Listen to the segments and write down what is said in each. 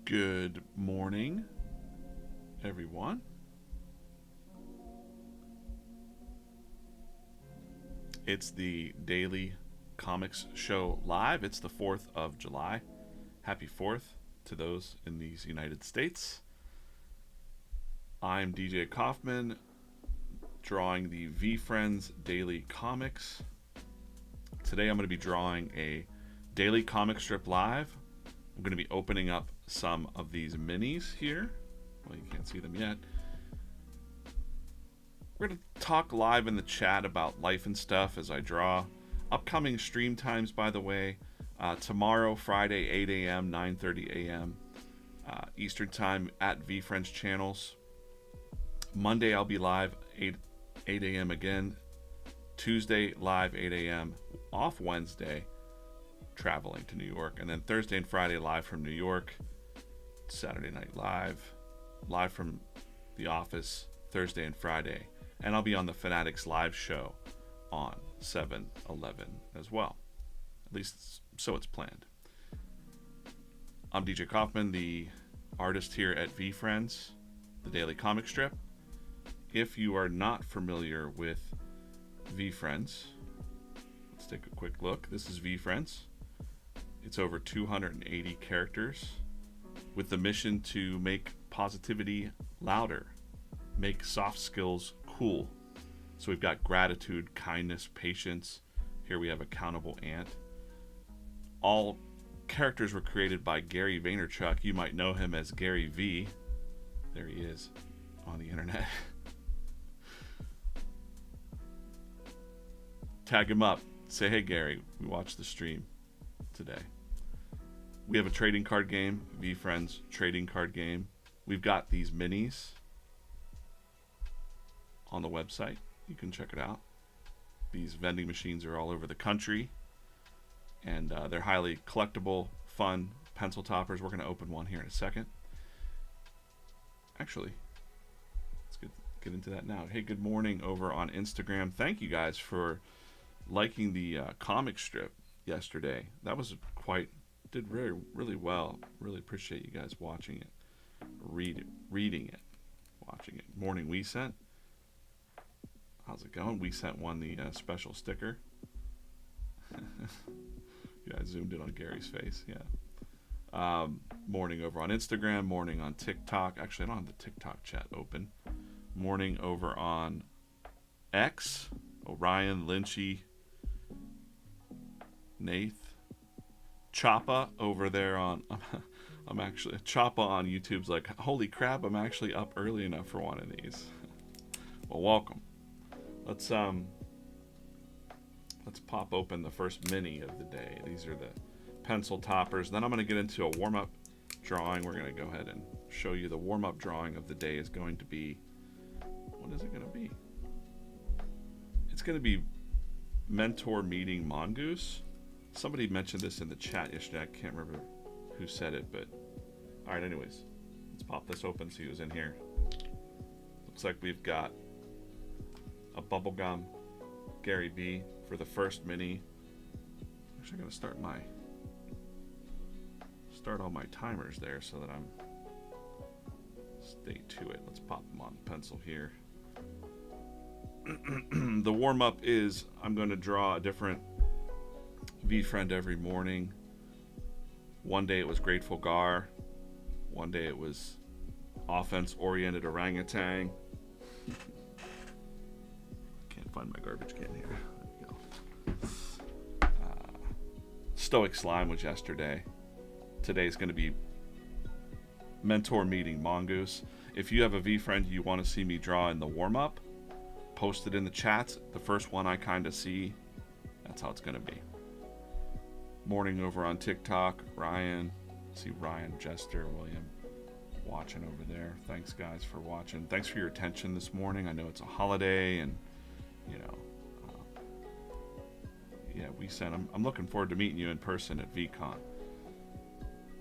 Good morning, everyone. It's the Daily Comics Show live. It's the 4th of July. Happy 4th to those in these United States. I'm DJ Kaufman, drawing the VeeFriends Daily Comics. Today I'm going to be drawing a daily comic strip live. I'm going to be opening up some of these minis here. Well, you can't see them yet. We're going to talk live in the chat about life and stuff as I draw. Upcoming stream times, by the way. Tomorrow, Friday, 8 a.m., 9:30 a.m. Eastern Time at VeeFriends channels. Monday, I'll be live 8 a.m. again. Tuesday, live 8 a.m. Off Wednesday, traveling to New York. And then Thursday and Friday, live from New York. Saturday night live from the office Thursday and Friday. And I'll be on the Fanatics live show on 7/11 as well. At least so it's planned. I'm DJ Kaufman, the artist here at VeeFriends, the daily comic strip. If you are not familiar with VeeFriends, let's take a quick look. This is VeeFriends. It's over 280 characters with the mission to make positivity louder, make soft skills cool. So we've got gratitude, kindness, patience. Here we have accountable ant. All characters were created by Gary Vaynerchuk. You might know him as GaryBee. There he is on the internet. Tag him up. Say, hey Gary, we watched the stream today. We have a trading card game, VeeFriends trading card game. We've got these minis on the website. You can check it out. These vending machines are all over the country, and they're highly collectible, fun pencil toppers. We're going to open one here in a second. Actually, let's get into that now. Hey, good morning over on Instagram. Thank you guys for liking the comic strip yesterday. That was did really well. Really appreciate you guys watching it, reading it, watching it. Morning, we sent. How's it going? We sent one the special sticker. Yeah, I zoomed in on Gary's face. Yeah. Morning over on Instagram. Morning on TikTok. Actually, I don't have the TikTok chat open. Morning over on X. Orion, Lynchy, Nath. Choppa over there on I'm actually Choppa on YouTube's like, holy crap, I'm actually up early enough for one of these. Well, welcome. Let's pop open the first mini of the day. These are the pencil toppers. Then I'm going to get into a warm-up drawing. We're going to go ahead and show you the warm-up drawing of the day is going to be, what is it going to be? It's going to be mentor meeting mongoose. Somebody mentioned this in the chat yesterday. I can't remember who said it, but all right, anyways, let's pop this open, see who's in here. Looks like we've got a bubblegum GaryBee for the first mini. Actually, I'm gonna start all my timers there so that I'm stay to it. Let's pop them on pencil here. The warm-up is I'm going to draw a different VeeFriend every morning. One day it was Grateful Gar. One day it was offense-oriented orangutan. Can't find my garbage can here. There we go. Stoic Slime was yesterday. Today's going to be mentor meeting mongoose. If you have a VeeFriend you want to see me draw in the warm-up, post it in the chats. The first one I kind of see, that's how it's going to be. Morning over on TikTok. Ryan, see Ryan, Jester, William watching over there. Thanks guys for watching. Thanks for your attention this morning. I know it's a holiday, and you know, yeah, I'm looking forward to meeting you in person at VCon.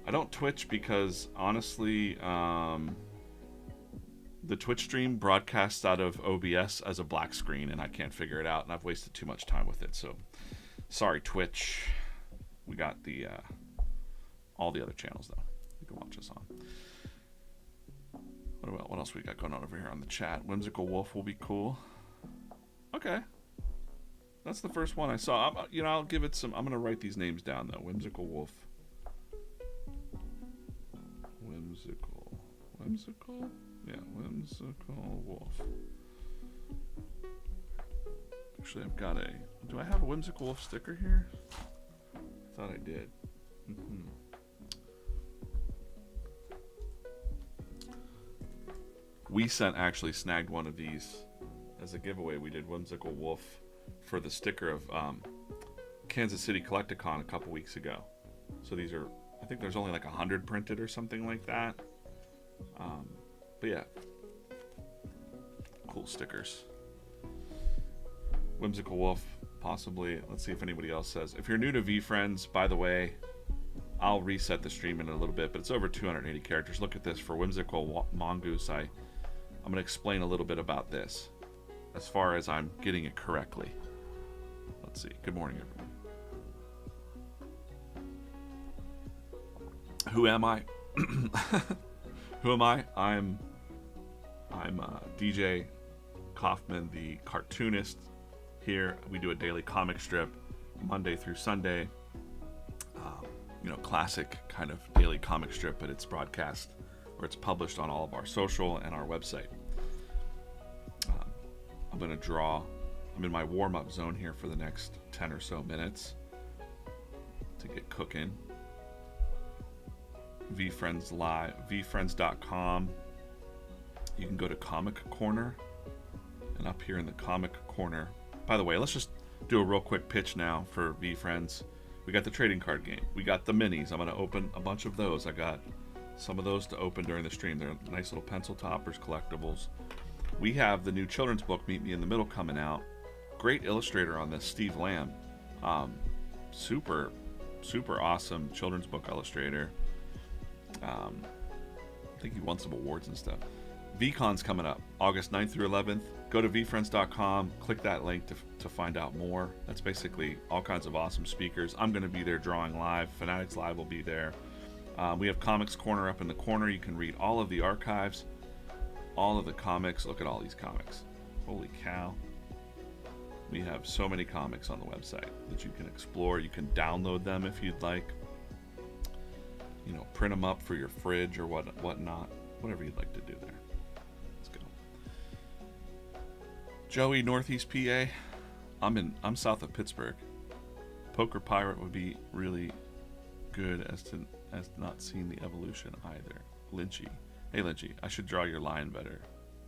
I don't Twitch because honestly, the Twitch stream broadcasts out of OBS as a black screen, and I can't figure it out, and I've wasted too much time with it. So, sorry, Twitch. We got the all the other channels though. can watch us on. What else we got going on over here on the chat? Whimsical Wolf will be cool. Okay. That's the first one I saw. I'll give it some... I'm going to write these names down, though. Whimsical Wolf. Whimsical? Yeah, Whimsical Wolf. Actually, I've got a... Do I have a Whimsical Wolf sticker here? I thought I did. Actually snagged one of these as a giveaway. We did Whimsical Wolf for the sticker of Kansas City Collecticon a couple weeks ago. So these are, I think there's only like 100 printed or something like that. But yeah, cool stickers. Whimsical Wolf, possibly. Let's see if anybody else says. If you're new to VeeFriends, by the way, I'll reset the stream in a little bit, but it's over 280 characters. Look at this. For Whimsical Mongoose, I'm going to explain a little bit about this as far as I'm getting it correctly. Let's see. Good morning, everyone. Who am I? Who am I? I'm DJ Kaufman, the cartoonist. Here we do a daily comic strip Monday through Sunday. Classic kind of daily comic strip, but it's broadcast or it's published on all of our social and our website. I'm going to draw. I'm in my warm-up zone here for the next 10 or so minutes to get cooking. VeeFriends Live, VeeFriends.com. You can go to Comic Corner, and up here in the Comic Corner. By the way, let's just do a real quick pitch now for VeeFriends. We got the trading card game. We got the minis. I'm going to open a bunch of those. I got some of those to open during the stream. They're nice little pencil toppers, collectibles. We have the new children's book, Meet Me in the Middle, coming out. Great illustrator on this, Steve Lamb. Super awesome children's book illustrator. I think he won some awards and stuff. VCon's coming up August 9th through 11th. Go to VeeFriends.com, click that link to find out more. That's basically all kinds of awesome speakers. I'm going to be there drawing live. Fanatics Live will be there. We have Comics Corner up in the corner. You can read all of the archives, all of the comics. Look at all these comics. Holy cow. We have so many comics on the website that you can explore. You can download them if you'd like. Print them up for your fridge or whatnot. Whatever you'd like to do there. Let's go. Joey, Northeast PA. I'm south of Pittsburgh. Poker Pirate would be really good as not seeing the evolution either. Lynchy. Hey Lynchy, I should draw your lion better.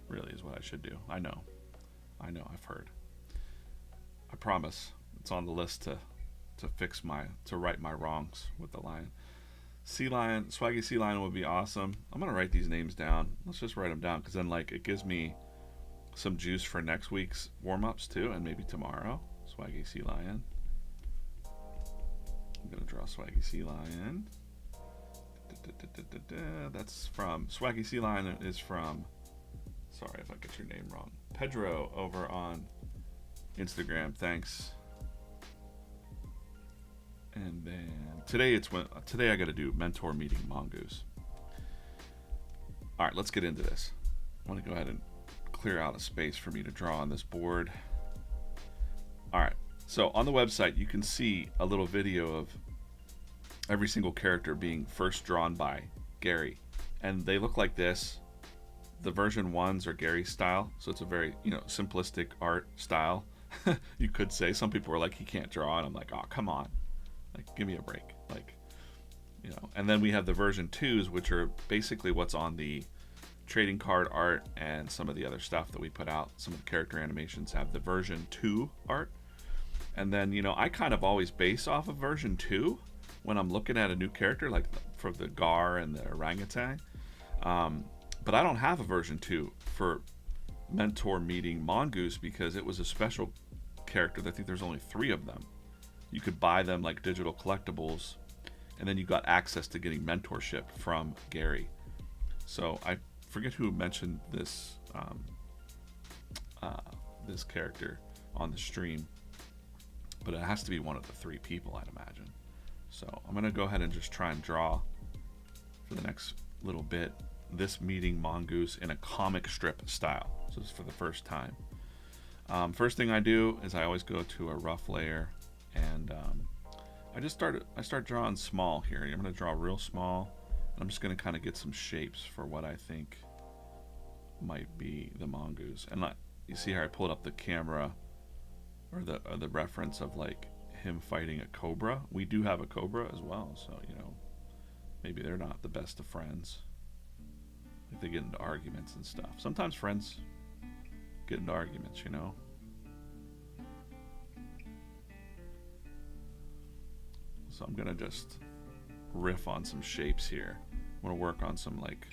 Really is what I should do. I know, I've heard. I promise. It's on the list to right my wrongs with the lion. Sea Lion, Swaggy Sea Lion would be awesome. I'm gonna write these names down. Let's just write them down, because then it gives me some juice for next week's warm-ups too, and maybe tomorrow. Swaggy Sea Lion. I'm gonna draw Swaggy Sea Lion. That's from Swaggy Sea Lion is from. Sorry if I get your name wrong. Pedro over on Instagram. Thanks. And then today I got to do mentor meeting Mongoose. All right, let's get into this. I want to go ahead and clear out a space for me to draw on this board. All right, so on the website you can see a little video of every single character being first drawn by Gary, and they look like this. The version 1s are Gary's style, so it's a very simplistic art style. You could say. Some people were like, he can't draw, and I'm like, oh, come on. Give me a break. And then we have the version 2s, which are basically what's on the trading card art and some of the other stuff that we put out. Some of the character animations have the version 2 art. And then, I kind of always base off of version 2 when I'm looking at a new character, like for the Gar and the orangutan. But I don't have a version 2 for Mentor Meeting Mongoose because it was a special character. I think there's only 3 of them. You could buy them like digital collectibles, and then you got access to getting mentorship from Gary. So I forget who mentioned this this character on the stream, but it has to be one of the 3 people, I'd imagine. So I'm gonna go ahead and just try and draw for the next little bit, this meeting Mongoose in a comic strip style. So this is for the first time. First thing I do is I always go to a rough layer, and I start drawing small here. I'm going to draw real small. I'm just going to kind of get some shapes for what I think might be the mongoose. And you see how I pulled up the camera, or the reference of like him fighting a cobra. We do have a cobra as well, so you know, maybe they're not the best of friends. Like they get into arguments and stuff. Sometimes friends get into arguments, you know. So I'm gonna just riff on some shapes here. I'm gonna work on some like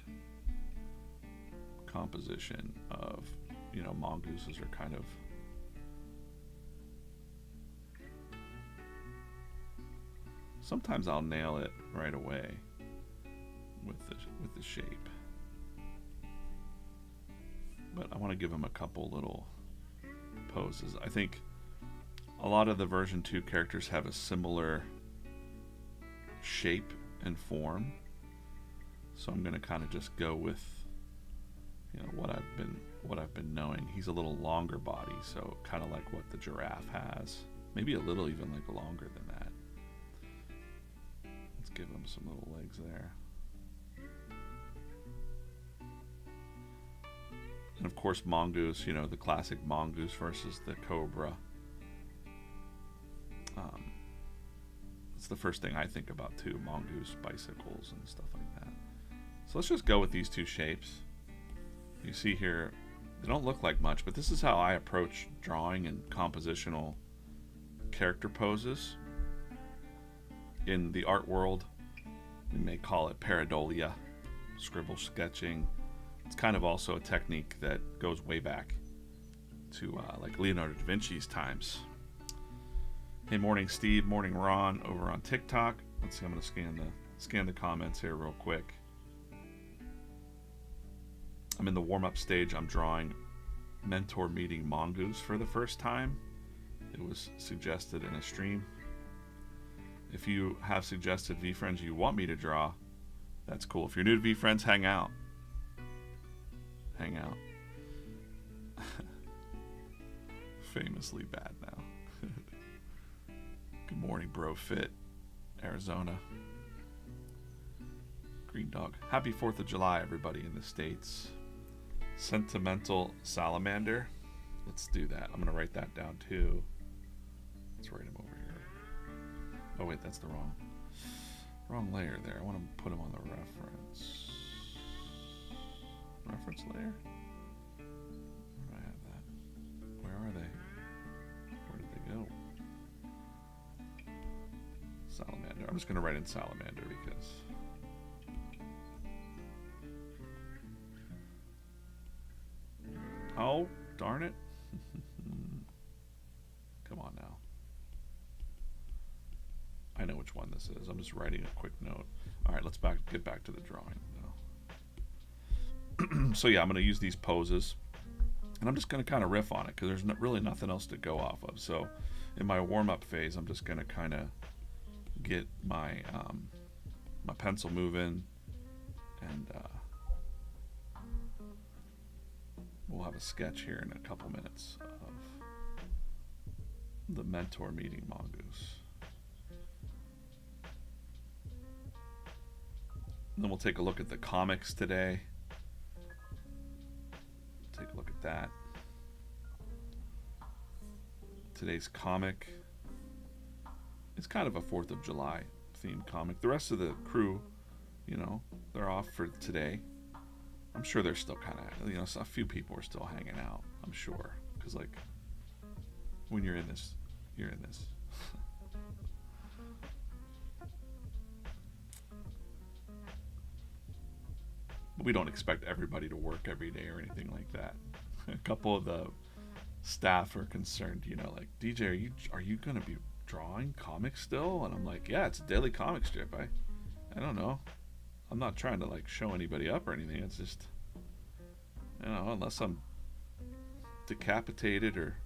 composition of, you know, mongooses are kind of sometimes I'll nail it right away with the shape, but I want to give them a couple little poses. I think a lot of the version 2 characters have a similar shape and form, so I'm going to kind of just go with, you know, what I've been knowing. He's a little longer body, so kind of like what the giraffe has, maybe a little even like longer than that. Let's give him some little legs there. And of course mongoose, you know, the classic mongoose versus the cobra. It's the first thing I think about too, mongoose bicycles and stuff like that. So let's just go with these two shapes. You see here, they don't look like much, but this is how I approach drawing and compositional character poses. In the art world, we may call it pareidolia, scribble sketching. It's kind of also a technique that goes way back to like Leonardo da Vinci's times. Hey, morning Steve, morning Ron over on TikTok. Let's see, I'm going to scan the comments here real quick. I'm in the warm-up stage. I'm drawing mentor meeting mongoose for the first time. It was suggested in a stream. If you have suggested VeeFriends you want me to draw, that's cool. If you're new to VeeFriends, hang out. Hang out. Famously bad now. Good morning, Bro Fit, Arizona. Green Dog. Happy 4th of July, everybody in the States. Sentimental Salamander. Let's do that. I'm going to write that down too. Let's write him over here. Oh wait, that's the wrong layer there. I want to put him on the reference layer. Where do I have that? Where are they? Where did they go? Salamander. I'm just going to write in salamander because oh, darn it. Come on now. I know which one this is. I'm just writing a quick note. All right, let's get back to the drawing now. So yeah, I'm going to use these poses, and I'm just going to kind of riff on it because there's really nothing else to go off of. So in my warm-up phase, I'm just going to kind of get my my pencil moving, and we'll have a sketch here in a couple minutes of the mentor meeting mongoose. And then we'll take a look at the comics today. Take a look at that. Today's comic is kind of a 4th of July themed comic. The rest of the crew, you know, they're off for today. I'm sure they're still kind of, you know, a few people are still hanging out, I'm sure. Because, like, when you're in this, you're in this. We don't expect everybody to work every day or anything like that. A couple of the staff are concerned, you know, like, DJ, are you going to be drawing comics still? And I'm like, yeah, it's a daily comic strip. I don't know. I'm not trying to like show anybody up or anything. It's just, you know, unless I'm decapitated or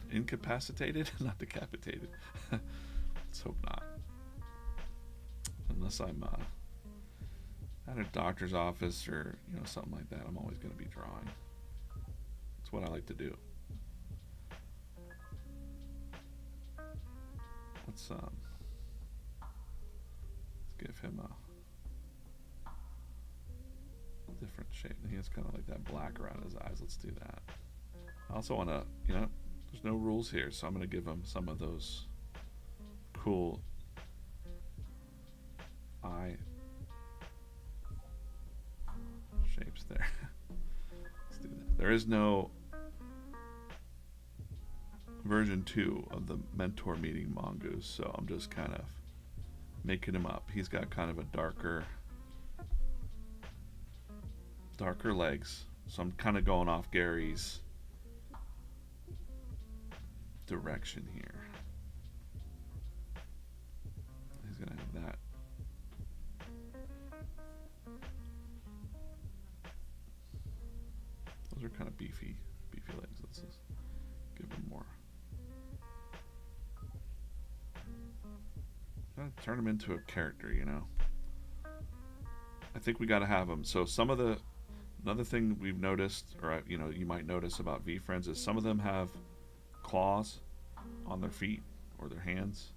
incapacitated, not decapitated. Let's hope not. Unless I'm at a doctor's office or something like that, I'm always going to be drawing. It's what I like to do. Let's give him a different shape. He has kind of like that black around his eyes. Let's do that. I also want to, there's no rules here, so I'm going to give him some of those cool eye shapes there. Let's do that. There is no version 2 of the mentor meeting mongoose, so I'm just kind of making him up. He's got kind of a darker legs, so I'm kind of going off Gary's direction here. He's gonna have that. Those are kind of beefy legs. Let's just give him more. Turn him into a character, I think we got to have him. So another thing we've noticed, or you might notice about VeeFriends, is some of them have claws on their feet or their hands,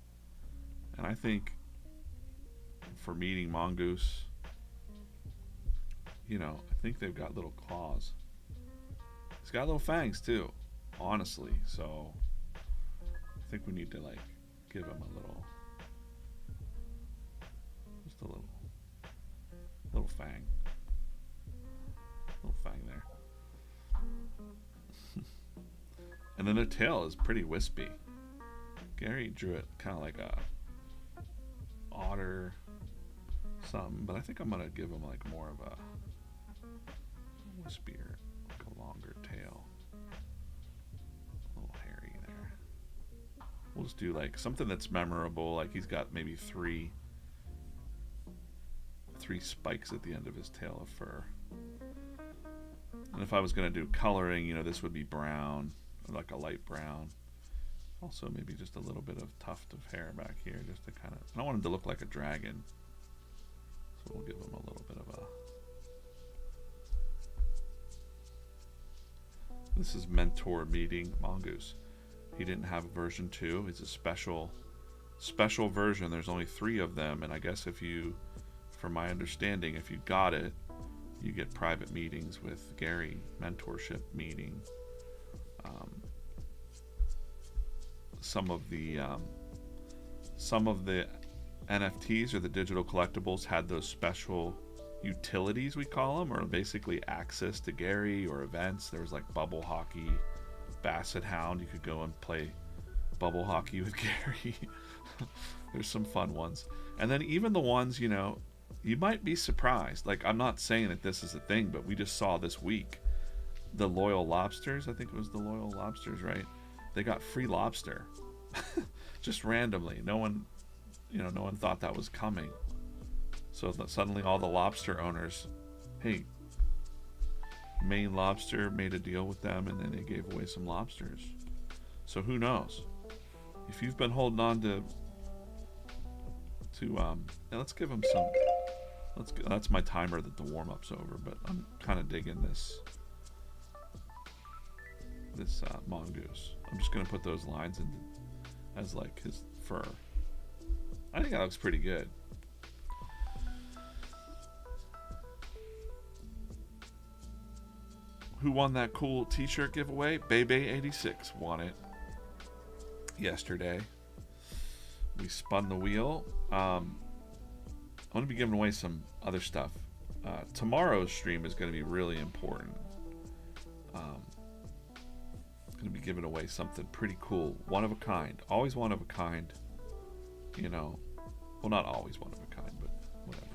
and I think for meeting mongoose, I think they've got little claws. He's got little fangs too, honestly. So I think we need to give him a little. Just a little fang. Little fang there. And then the tail is pretty wispy. Gary drew it kind of like a otter something, but I think I'm gonna give him more of a wispier, a longer tail. A little hairy there. We'll just do something that's memorable, he's got maybe three spikes at the end of his tail of fur. And if I was going to do coloring, this would be brown, like a light brown. Also maybe just a little bit of tuft of hair back here, just to kind of, I don't want him to look like a dragon, so we'll give him a little bit of a. This is Mentor Meeting Mongoose. He didn't have version 2. It's a special version. There's only 3 of them, and I guess from my understanding, if you got it, you get private meetings with Gary, mentorship meeting. Some of the NFTs or the digital collectibles had those special utilities, we call them, or basically access to Gary or events. There was bubble hockey, Basset Hound. You could go and play bubble hockey with Gary. There's some fun ones. And then even the ones, you might be surprised. I'm not saying that this is a thing, but we just saw this week the Loyal Lobsters. I think it was the Loyal Lobsters, right? They got free lobster, just randomly. No one thought that was coming. So suddenly all the lobster owners, hey, Maine Lobster made a deal with them, and then they gave away some lobsters. So who knows? If you've been holding on to let's give them some. That's my timer that the warm-up's over, but I'm kind of digging this mongoose. I'm just gonna put those lines in as his fur. I think that looks pretty good. Who won that cool t-shirt giveaway? Bebe86 won it yesterday. We spun the wheel. I'm going to be giving away some other stuff. Tomorrow's stream is going to be really important. I'm going to be giving away something pretty cool. One of a kind. Always one of a kind. Well, not always one of a kind, but whatever.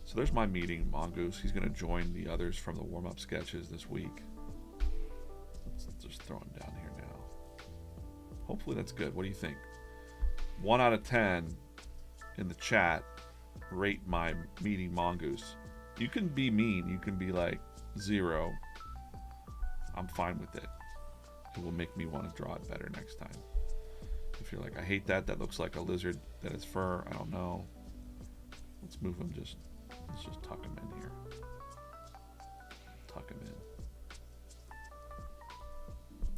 So there's my meeting, Mongoose. He's going to join the others from the warm-up sketches this week. Let's just throw him down here now. Hopefully that's good. What do you think? 1 out of 10 in the chat. Rate my meeting Mongoose. You can be mean. You can be 0. I'm fine with it. It will make me want to draw it better next time. If you're I hate that. That looks like a lizard. That is fur. I don't know. Let's move him just Let's just tuck him in here. Tuck him in.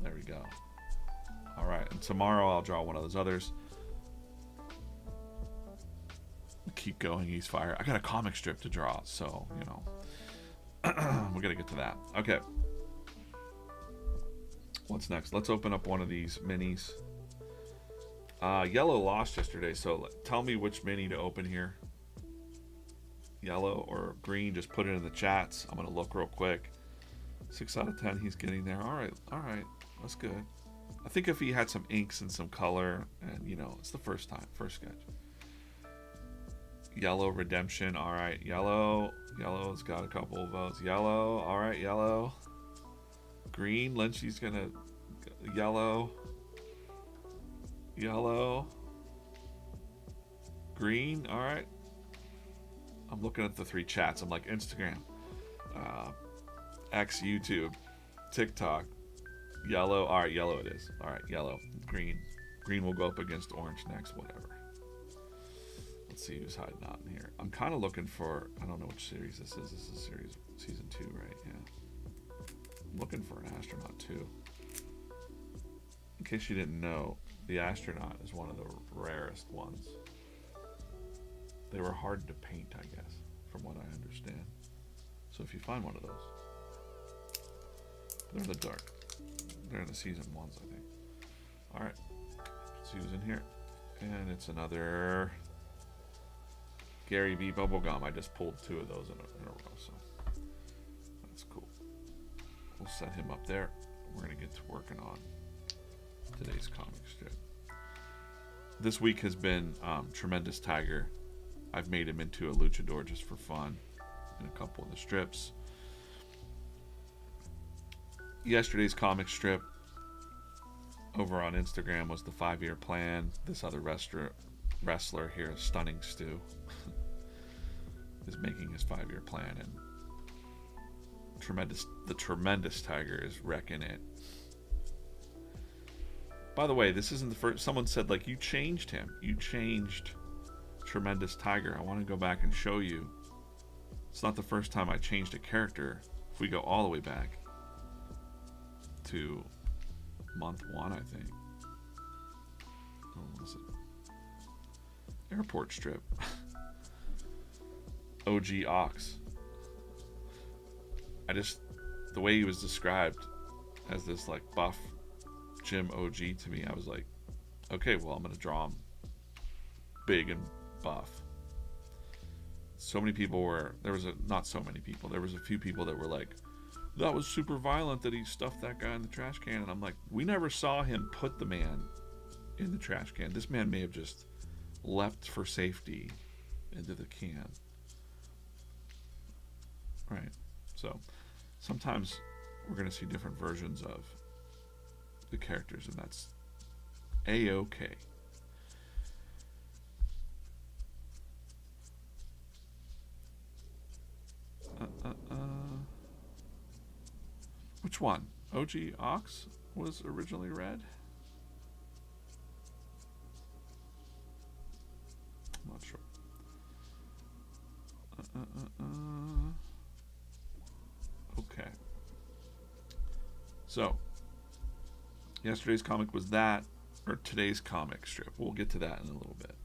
There we go. All right, and tomorrow I'll draw one of those others. Keep going, he's fire. I got a comic strip to draw, so, you know, we're gonna get to that. Okay. What's next? Let's open up one of these minis. Yellow lost yesterday, so tell me which mini to open here. Yellow or green, just put it in the chats. I'm gonna look real quick. 6 out of 10, he's getting there. All right, that's good. I think if he had some inks and some color, and you know, it's the first sketch. Yellow redemption, all right. Yellow's got a couple of votes. Yellow, all right. Yellow. Green, Lynchy's gonna yellow. Green, all right. I'm looking at the 3 chats. I'm like Instagram, X, YouTube, TikTok. Yellow, all right. Yellow it is. All right, yellow. Green will go up against orange next. Whatever. Let's see who's hiding out in here. I'm kind of looking for, I don't know which series this is. This is season 2, right? Yeah. I'm looking for an astronaut too. In case you didn't know, the astronaut is one of the rarest ones. They were hard to paint, I guess, from what I understand. So if you find one of those, they're in the dark. They're in the season 1s, I think. All right. Let's see who's in here. And it's another GaryBee bubblegum. I just pulled 2 of those in a row, so that's cool. We'll set him up there. We're gonna get to working on today's comic strip. This week has been Tremendous Tiger. I've made him into a luchador just for fun in a couple of the strips. Yesterday's comic strip over on Instagram was the 5-year plan. This other wrestler here, Stunning Stu, is making his 5-year plan, and the Tremendous Tiger is wrecking it. By the way, this isn't the first. Someone said, like, you changed him. You changed Tremendous Tiger. I want to go back and show you. It's not the first time I changed a character. If we go all the way back to month 1, I think. What was it? Airport strip. OG Ox. The way he was described as this like buff gym OG to me, I was like, okay, well, I'm gonna draw him big and buff. So many people not so many people, there was a few people that were like, that was super violent that he stuffed that guy in the trash can. And I'm like, we never saw him put the man in the trash can. This man may have just leapt for safety into the can. Right. So sometimes we're going to see different versions of the characters, and that's A-okay. Which one? OG Ox was originally red? I'm not sure. Okay. So, yesterday's comic was that, or today's comic strip. We'll get to that in a little bit.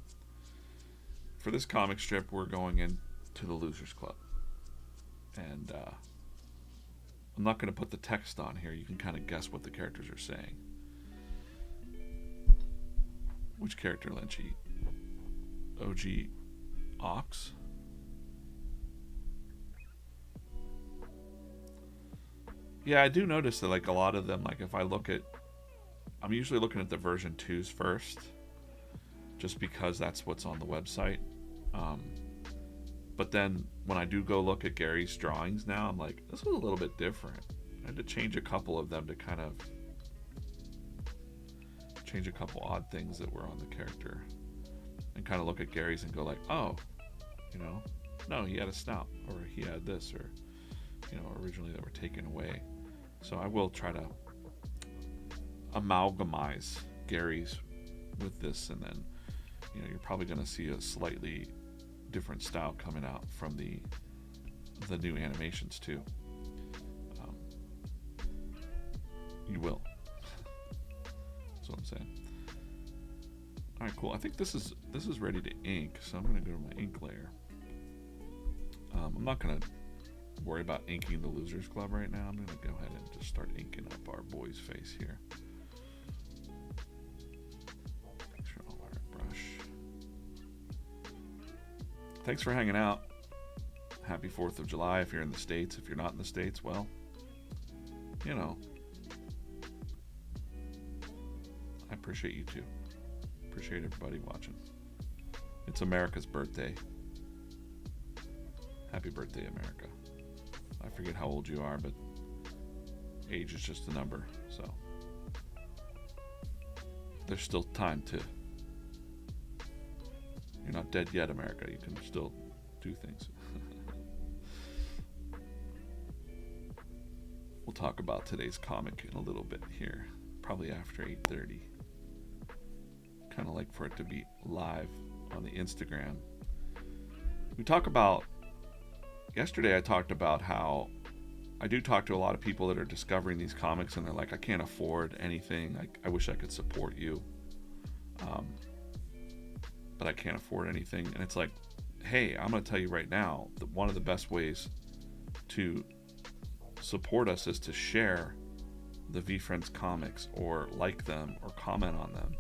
For this comic strip, we're going into the Losers Club. And I'm not going to put the text on here. You can kind of guess what the characters are saying. Which character, Lynchy? OG Ox? Yeah, I do notice that like a lot of them, like if I look at, I'm usually looking at the version 2s first, just because that's what's on the website. But then when I do go look at Gary's drawings now, I'm like, this was a little bit different. I had to change a couple of them to kind of change a couple odd things that were on the character, and kind of look at Gary's and go like, oh, you know, no, he had a snout, or he had this, or, you know, originally that were taken away. So I will try to amalgamize Gary's with this, and then, you know, you're probably going to see a slightly different style coming out from the new animations too. You will. That's what I'm saying. All right, cool. I think this is ready to ink, so I'm gonna go to my ink layer. I'm not gonna worry about inking the Losers Club right now. I'm gonna go ahead and just start inking up our boy's face here. Make sure I'll wear a brush. Thanks for hanging out. Happy 4th of July if you're in the States. If you're not in the States, well, you know, I appreciate you too. Appreciate everybody watching. It's America's birthday. Happy birthday, America. I forget how old you are, but age is just a number, so there's still time to. You're not dead yet, America. You can still do things. We'll talk about today's comic in a little bit here, probably after 8:30. Kind of like for it to be live on the Instagram. We talk about, yesterday I talked about how I do talk to a lot of people that are discovering these comics and they're like, I can't afford anything. I wish I could support you. But I can't afford anything. And it's like, hey, I'm going to tell you right now that one of the best ways to support us is to share the VeeFriends comics or like them or comment on them.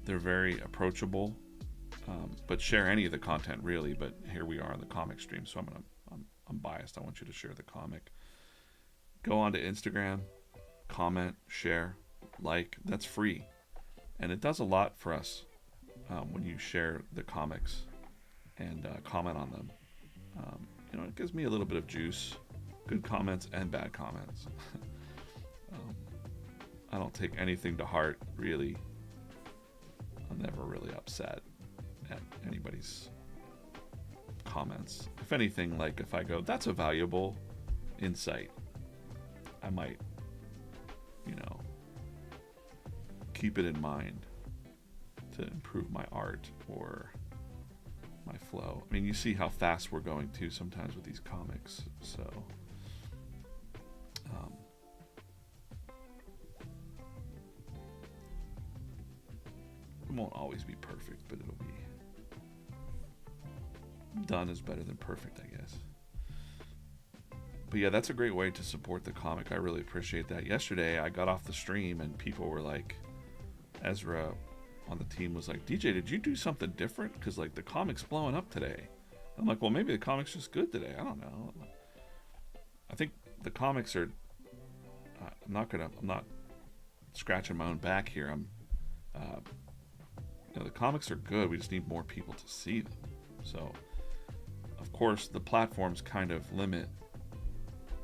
They're very approachable, but share any of the content really. But here we are on the comic stream, so I'm biased. I want you to share the comic. Go on to Instagram, comment, share, like. That's free, and it does a lot for us when you share the comics and comment on them. You know, it gives me a little bit of juice. Good comments and bad comments. I don't take anything to heart really. I'm never really upset at anybody's comments. If anything, like if I go, that's a valuable insight, I might, you know, keep it in mind to improve my art or my flow. I mean, you see how fast we're going too sometimes with these comics, so it won't always be perfect, but it'll be done is better than perfect, I guess. But yeah, that's a great way to support the comic. I really appreciate that. Yesterday, I got off the stream and people were like, Ezra on the team was like, DJ, did you do something different? Because like the comic's blowing up today. I'm like, well, maybe the comic's just good today. I don't know. I think the comics are. I'm not scratching my own back here. You know, the comics are good. We just need more people to see them. So, of course, the platforms kind of limit,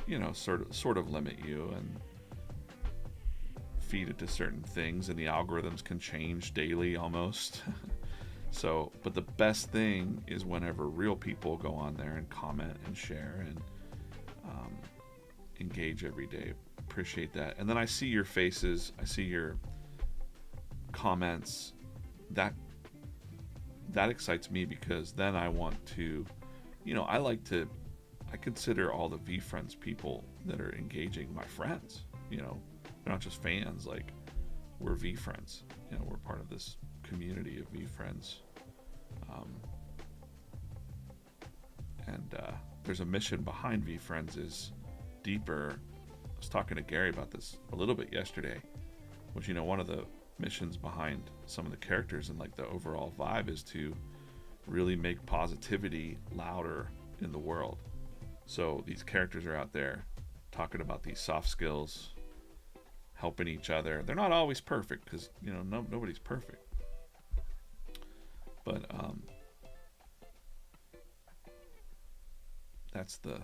you know, sort of limit you and feed it to certain things, and the algorithms can change daily almost. So, but the best thing is whenever real people go on there and comment and share and engage every day. Appreciate that. And then I see your faces. I see your comments. That excites me because then I want to, you know, I consider all the VeeFriends people that are engaging my friends. You know, they're not just fans. Like, we're VeeFriends. You know, we're part of this community of VeeFriends. And there's a mission behind VeeFriends is deeper. I was talking to Gary about this a little bit yesterday, which, you know, one of the missions behind some of the characters and like the overall vibe is to really make positivity louder in the world. So these characters are out there talking about these soft skills, helping each other. They're not always perfect because, you know, nobody's perfect. But that's the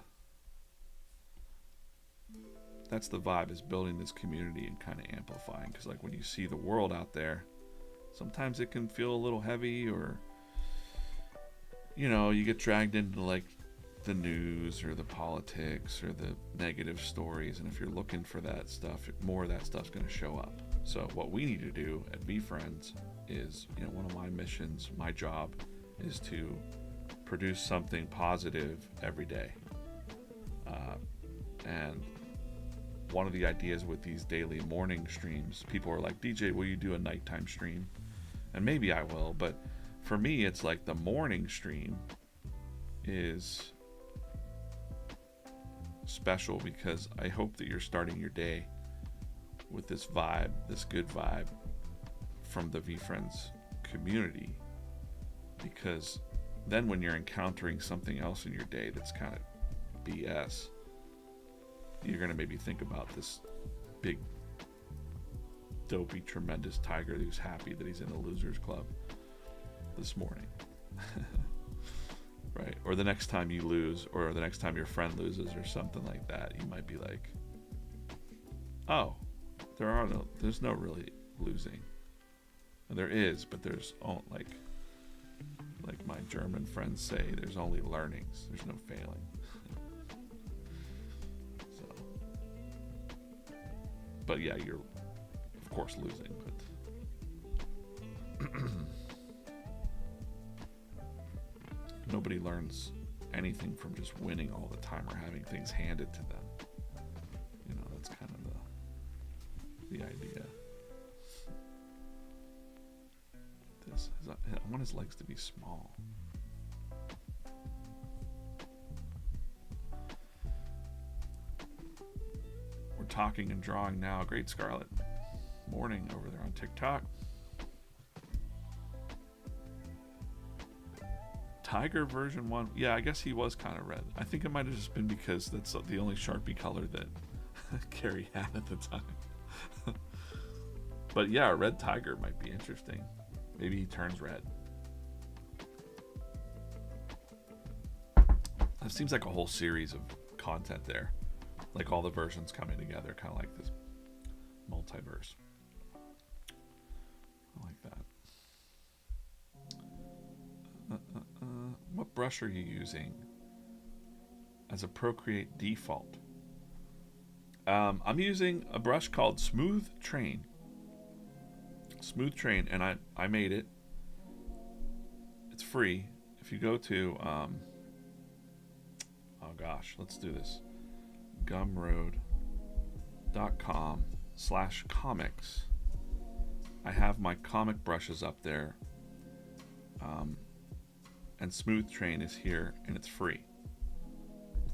vibe, is building this community and kind of amplifying. Because like when you see the world out there, sometimes it can feel a little heavy, or, you know, you get dragged into like the news or the politics or the negative stories, and if you're looking for that stuff, more of that stuff's going to show up. So what we need to do at VeeFriends is, you know, one of my missions, my job is to produce something positive every day. And one of the ideas with these daily morning streams, people are like, DJ, will you do a nighttime stream? And maybe I will, but for me, it's like the morning stream is special because I hope that you're starting your day with this vibe, this good vibe from the VeeFriends community, because then when you're encountering something else in your day that's kind of BS, you're going to maybe think about this big, dopey, tremendous tiger who's happy that he's in a loser's club this morning. Right? Or the next time you lose, or the next time your friend loses, or something like that, you might be like, oh, there's no really losing. And there is, but there's like my German friends say, there's only learnings. There's no failing. But yeah, you're of course losing, but nobody learns anything from just winning all the time or having things handed to them. You know, that's kind of the idea. I want his legs to be small. We're talking and drawing now. Great Scarlet. Morning over there on TikTok. Tiger version 1. Yeah, I guess he was kind of red. I think it might have just been because that's the only Sharpie color that Gary had at the time. But yeah, a red tiger might be interesting. Maybe he turns red. That seems like a whole series of content there. Like all the versions coming together, kind of like this multiverse. I like that. What brush are you using as a Procreate default? I'm using a brush called Smooth Train. Smooth Train, and I made it. It's free. If you go to, oh gosh, let's do this. Gumroad.com/comics. I have my comic brushes up there. And Smooth Train is here, and it's free.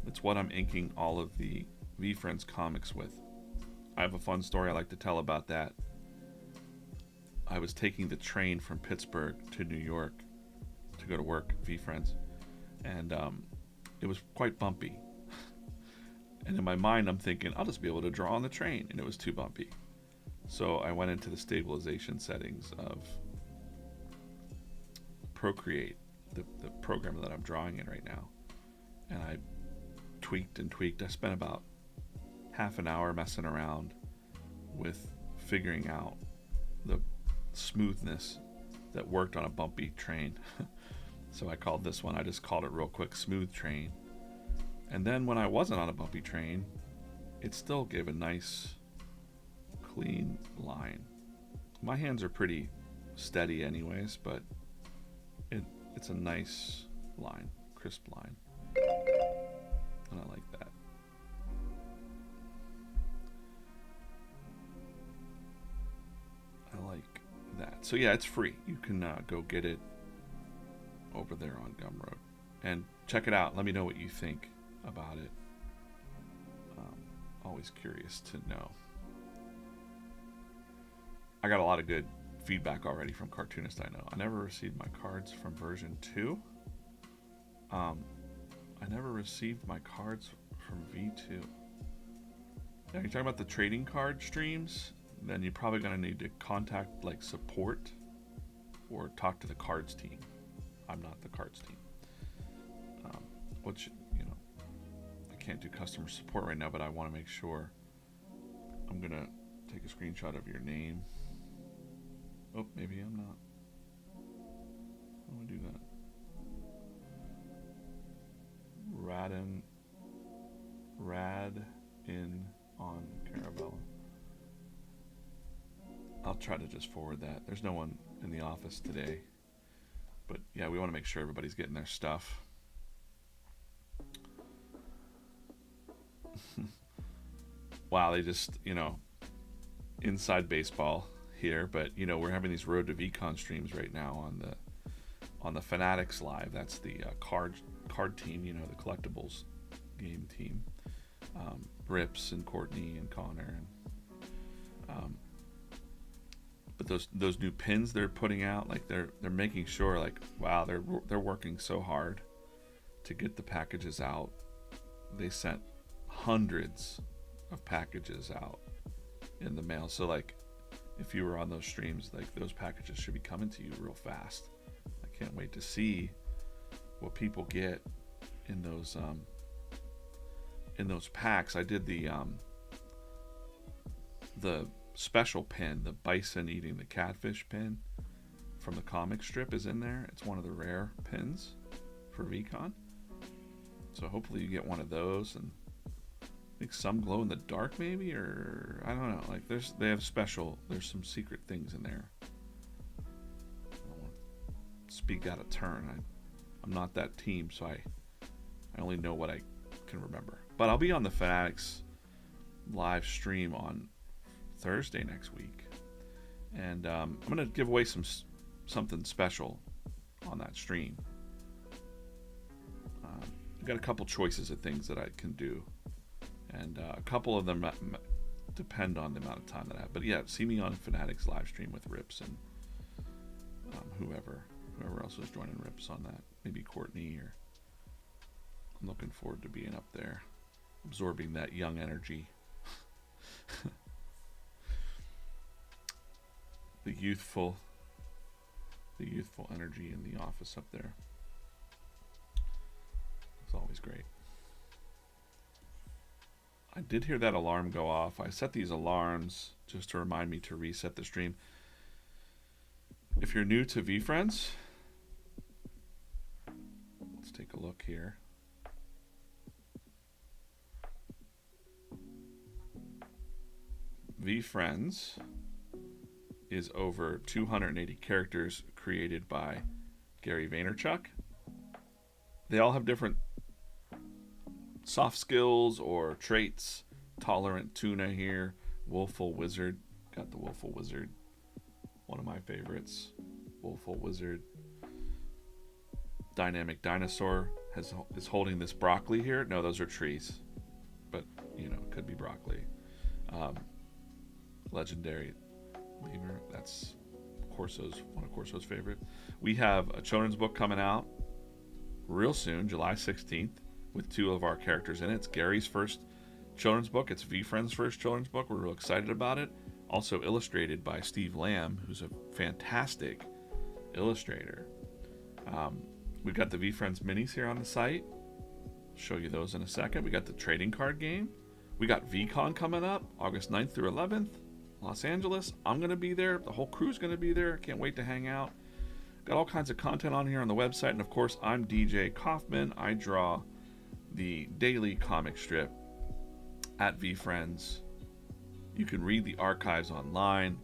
It's what I'm inking all of the VeeFriends comics with. I have a fun story I like to tell about that. I was taking the train from Pittsburgh to New York to go to work at VeeFriends, and it was quite bumpy. And in my mind, I'm thinking, I'll just be able to draw on the train, and it was too bumpy. So I went into the stabilization settings of Procreate, the program that I'm drawing in right now, and I tweaked and tweaked. I spent about half an hour messing around with figuring out the smoothness that worked on a bumpy train. So I called this one, I just called it real quick Smooth Train. And then when I wasn't on a bumpy train, it still gave a nice clean line. My hands are pretty steady anyways, but it's a nice line, crisp line. And I like that. I like that. So yeah, it's free. You can go get it over there on Gumroad. And check it out. Let me know what you think about it. Always curious to know. I got a lot of good feedback already from Cartoonist, I know. I never received my cards from version 2. I never received my cards from V2. Now, you're talking about the trading card streams, then you're probably going to need to contact like support or talk to the cards team. I'm not the cards team. Which, you know, I can't do customer support right now, but I want to make sure. I'm going to take a screenshot of your name. Oh, maybe I'm not. How do I do that? Rad in on Caravella. I'll try to just forward that. There's no one in the office today. But yeah, we want to make sure everybody's getting their stuff. Wow, they just, inside baseball here, but we're having these Road to VCon streams right now on the Fanatics Live. That's the card team, the collectibles game team. Rips and Courtney and Connor, and but those new pins they're putting out, like they're making sure, like, wow, they're working so hard to get the packages out. They sent hundreds of packages out in the mail, so like if you were on those streams, like those packages should be coming to you real fast. I can't wait to see what people get in those packs. I did the special pin, the bison eating the catfish pin from the comic strip is in there. It's one of the rare pins for VCon, so hopefully you get one of those. And I think some glow in the dark maybe, or I don't know, like there's some secret things in there. I don't want to speak out of turn. I'm not that team, so I only know what I can remember. But I'll be on the Fanatics live stream on Thursday next week, and I'm gonna give away something special on that stream. I've got a couple choices of things that I can do, and a couple of them depend on the amount of time that I have. But yeah, see me on Fanatics live stream with Rips and whoever else is joining Rips on that. Maybe Courtney, or I'm looking forward to being up there, absorbing that young energy. the youthful energy in the office up there. It's always great. I did hear that alarm go off. I set these alarms just to remind me to reset the stream. If you're new to VeeFriends, let's take a look here. VeeFriends is over 280 characters created by Gary Vaynerchuk. They all have different soft skills or traits. Tolerant Tuna here. Wolfful Wizard. Got the Wolfful Wizard. One of my favorites. Wolfful Wizard. Dynamic Dinosaur is holding this broccoli here. No, those are trees. But, it could be broccoli. Legendary Lemur. That's one of Corso's favorite. We have a children's book coming out real soon, July 16th, with two of our characters in it. It's Gary's first children's book. It's VeeFriends' first children's book. We're real excited about it. Also illustrated by Steve Lamb, who's a fantastic illustrator. We've got the VeeFriends minis here on the site. I'll show you those in a second. We got the trading card game. We got VCon coming up August 9th through 11th, Los Angeles. I'm going to be there. The whole crew's going to be there. Can't wait to hang out. Got all kinds of content on here on the website. And of course, I'm DJ Kaufman. I draw the daily comic strip at VeeFriends. You can read the archives online.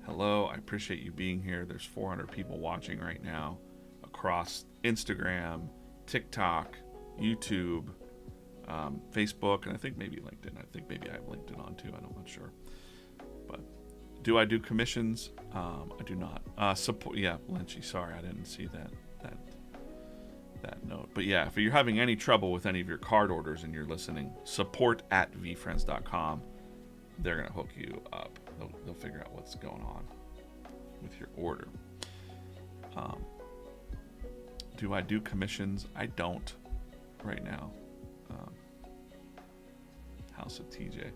Hello, I appreciate you being here. There's 400 people watching right now across Instagram, TikTok, YouTube, Facebook, and I think maybe LinkedIn. I think maybe I have LinkedIn on too. I'm not sure. But do I do commissions? I do not. Support. Yeah, Lynchy. Sorry, I didn't see that note. But yeah, if you're having any trouble with any of your card orders and you're listening, support@veefriends.com. They're gonna hook you up. They'll figure out what's going on with your order. Do I do commissions? I don't right now. House of TJ.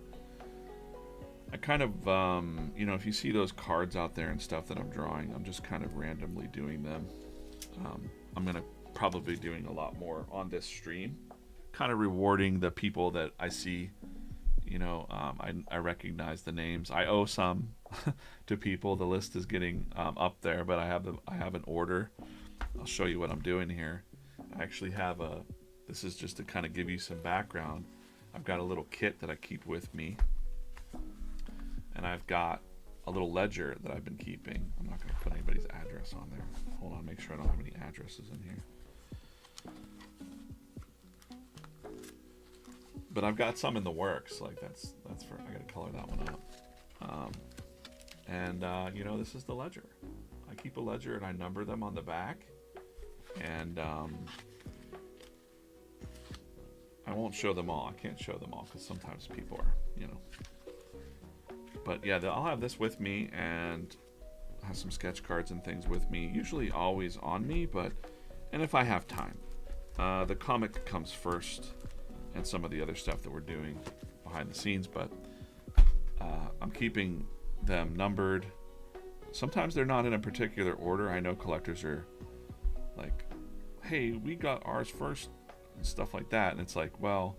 I kind of, if you see those cards out there and stuff that I'm drawing, I'm just kind of randomly doing them. I'm going to probably be doing a lot more on this stream, kind of rewarding the people that I see. I recognize the names. I owe some to people. The list is getting up there, but I have an order. I'll show you what I'm doing here. I actually have this is just to kind of give you some background. I've got a little kit that I keep with me, and I've got a little ledger that I've been keeping. I'm not going to put anybody's address on there. Hold on, make sure I don't have any addresses in here. But I've got some in the works. Like that's for, I got to color that one up. You know, this is the ledger. I keep a ledger and I number them on the back. And I won't show them all. I can't show them all because sometimes people are, you know. But yeah, I'll have this with me and have some sketch cards and things with me. Usually always on me, and if I have time. The comic comes first and some of the other stuff that we're doing behind the scenes, but I'm keeping them numbered. Sometimes they're not in a particular order. I know collectors are like, hey, we got ours first and stuff like that. And it's like, well,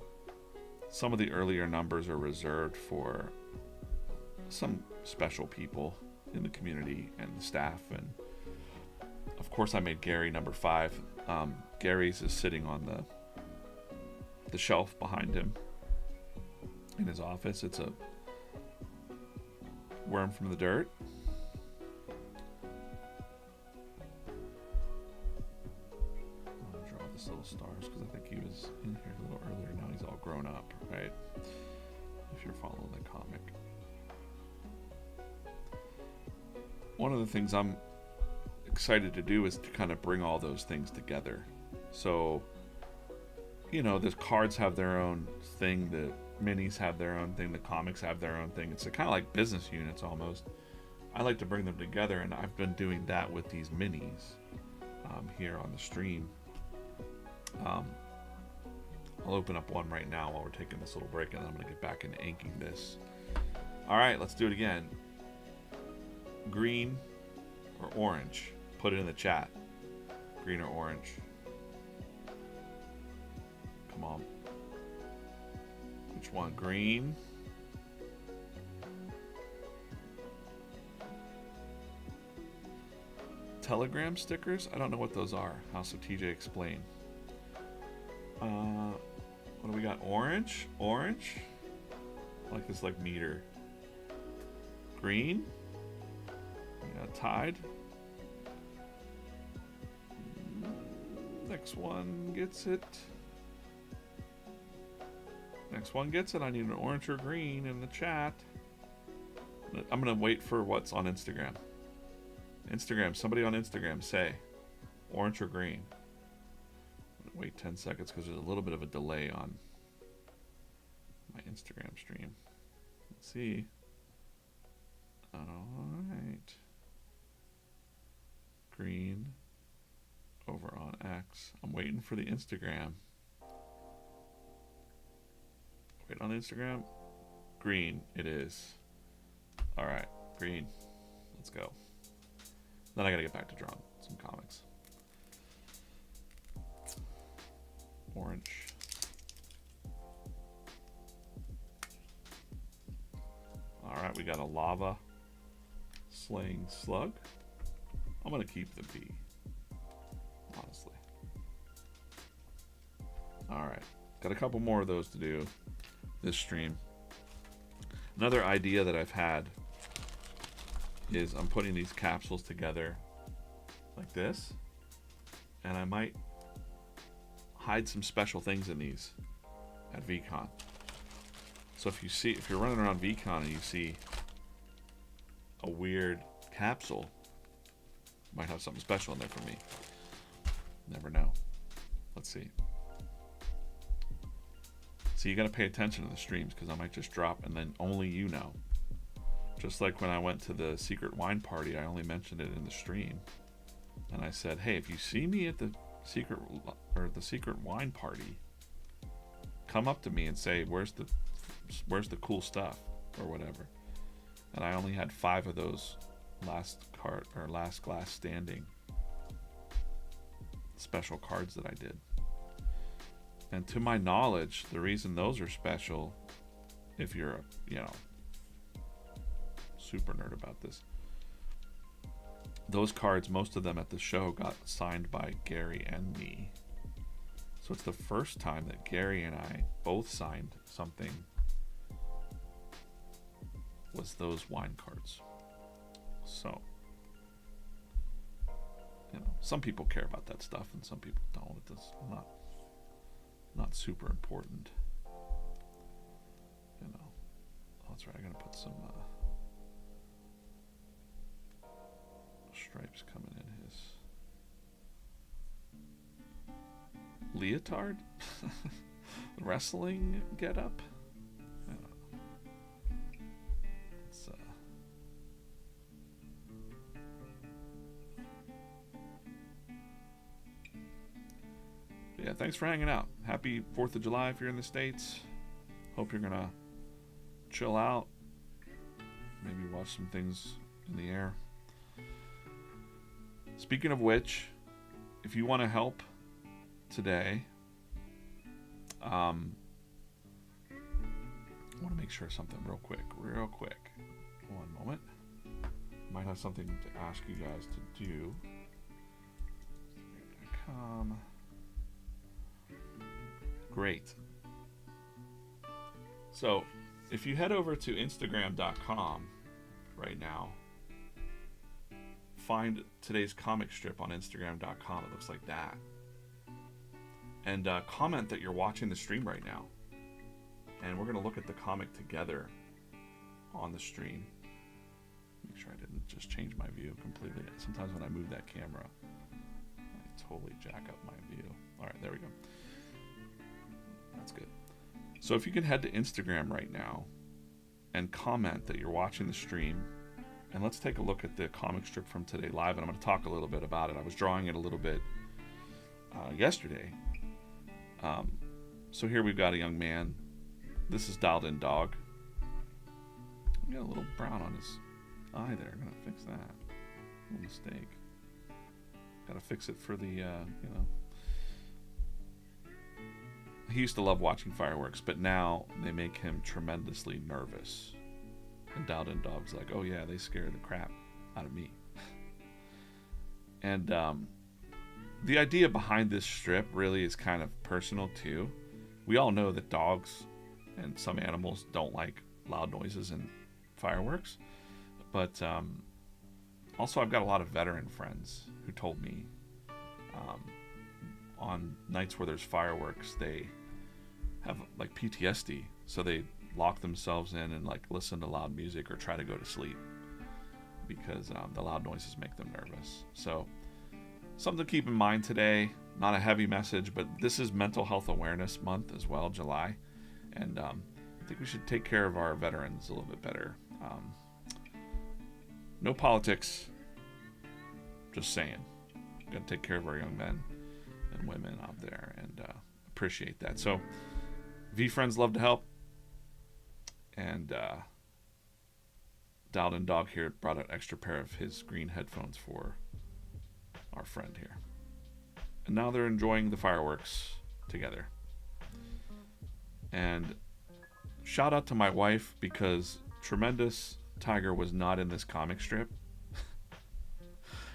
some of the earlier numbers are reserved for some special people in the community and the staff. And of course I made Gary number 5. Gary's is sitting on the shelf behind him in his office. It's a worm from the dirt. I'll draw this little stars because I think he was in here a little earlier. Now he's all grown up, right? If you're following the comic. One of the things I'm excited to do is to kind of bring all those things together. So, you know, the cards have their own thing, the minis have their own thing, the comics have their own thing. It's kind of like business units almost. I like to bring them together, and I've been doing that with these minis here on the stream. I'll open up one right now while we're taking this little break, and then I'm going to get back into inking this. All right, let's do it again. Green or orange? Put it in the chat. Green or orange? Come on. Which one? Green? Telegram stickers? I don't know what those are. House of TJ explain. What do we got? Orange? Orange? Like this, like meter. Green? We got Tide. Next one gets it. Next one gets it. I need an orange or green in the chat. I'm going to wait for what's on Instagram. Instagram, somebody on Instagram say orange or green. I'm gonna wait 10 seconds because there's a little bit of a delay on my Instagram stream. Let's see. Alright. Green over on X. I'm waiting for the Instagram. Wait on Instagram. Green it is. Alright, green. Let's go. Then I gotta get back to drawing some comics. Orange. Alright, we got a lava slaying slug. I'm gonna keep the B, honestly. Alright, got a couple more of those to do this stream. Another idea that I've had is I'm putting these capsules together like this, and I might hide some special things in these at VCon. So if you're running around VCon and you see a weird capsule, might have something special in there for me. Never know. Let's see. So you got to pay attention to the streams because I might just drop and then only you know. Just like when I went to the secret wine party, I only mentioned it in the stream. And I said, hey, if you see me at the secret wine party, come up to me and say, where's the cool stuff or whatever. And I only had 5 of those last glass standing special cards that I did. And to my knowledge, the reason those are special, if you're super nerd about this, those cards, most of them at the show got signed by Gary and me. So it's the first time that Gary and I both signed something, was those wine cards. So, some people care about that stuff and some people don't. It's not super important. Oh, that's right. I'm gonna put some stripes coming in his leotard. Wrestling getup. It's yeah, thanks for hanging out. Happy 4th of July if you're in the States. Hope you're gonna chill out. Maybe watch some things in the air. Speaking of which, if you want to help today, I want to make sure something real quick. One moment. Might have something to ask you guys to do. Great. So, if you head over to Instagram.com right now, find today's comic strip on Instagram.com. It looks like that. And comment that you're watching the stream right now. And we're going to look at the comic together on the stream. Make sure I didn't just change my view completely. Sometimes when I move that camera, I totally jack up my view. All right, there we go. That's good. So if you can head to Instagram right now and comment that you're watching the stream, and let's take a look at the comic strip from today live, and I'm going to talk a little bit about it. I was drawing it a little bit yesterday. So here we've got a young man. This is Dialed In Dog. We got a little brown on his eye there. I'm going to fix that. Little mistake. Got to fix it for the, He used to love watching fireworks, but now they make him tremendously nervous. And Dialed In Dog's like, oh yeah, they scare the crap out of me. And the idea behind this strip really is kind of personal too. We all know that dogs and some animals don't like loud noises and fireworks. But also I've got a lot of veteran friends who told me on nights where there's fireworks, they have like PTSD. So they lock themselves in and like listen to loud music or try to go to sleep because the loud noises make them nervous. So something to keep in mind today. Not a heavy message, but this is Mental Health Awareness Month as well, July. And I think we should take care of our veterans a little bit better. No politics. Just saying. Got to take care of our young men and women out there and appreciate that. So, VeeFriends love to help. And Dialed In Dog here brought an extra pair of his green headphones for our friend here. And now they're enjoying the fireworks together. And shout out to my wife because Tremendous Tiger was not in this comic strip.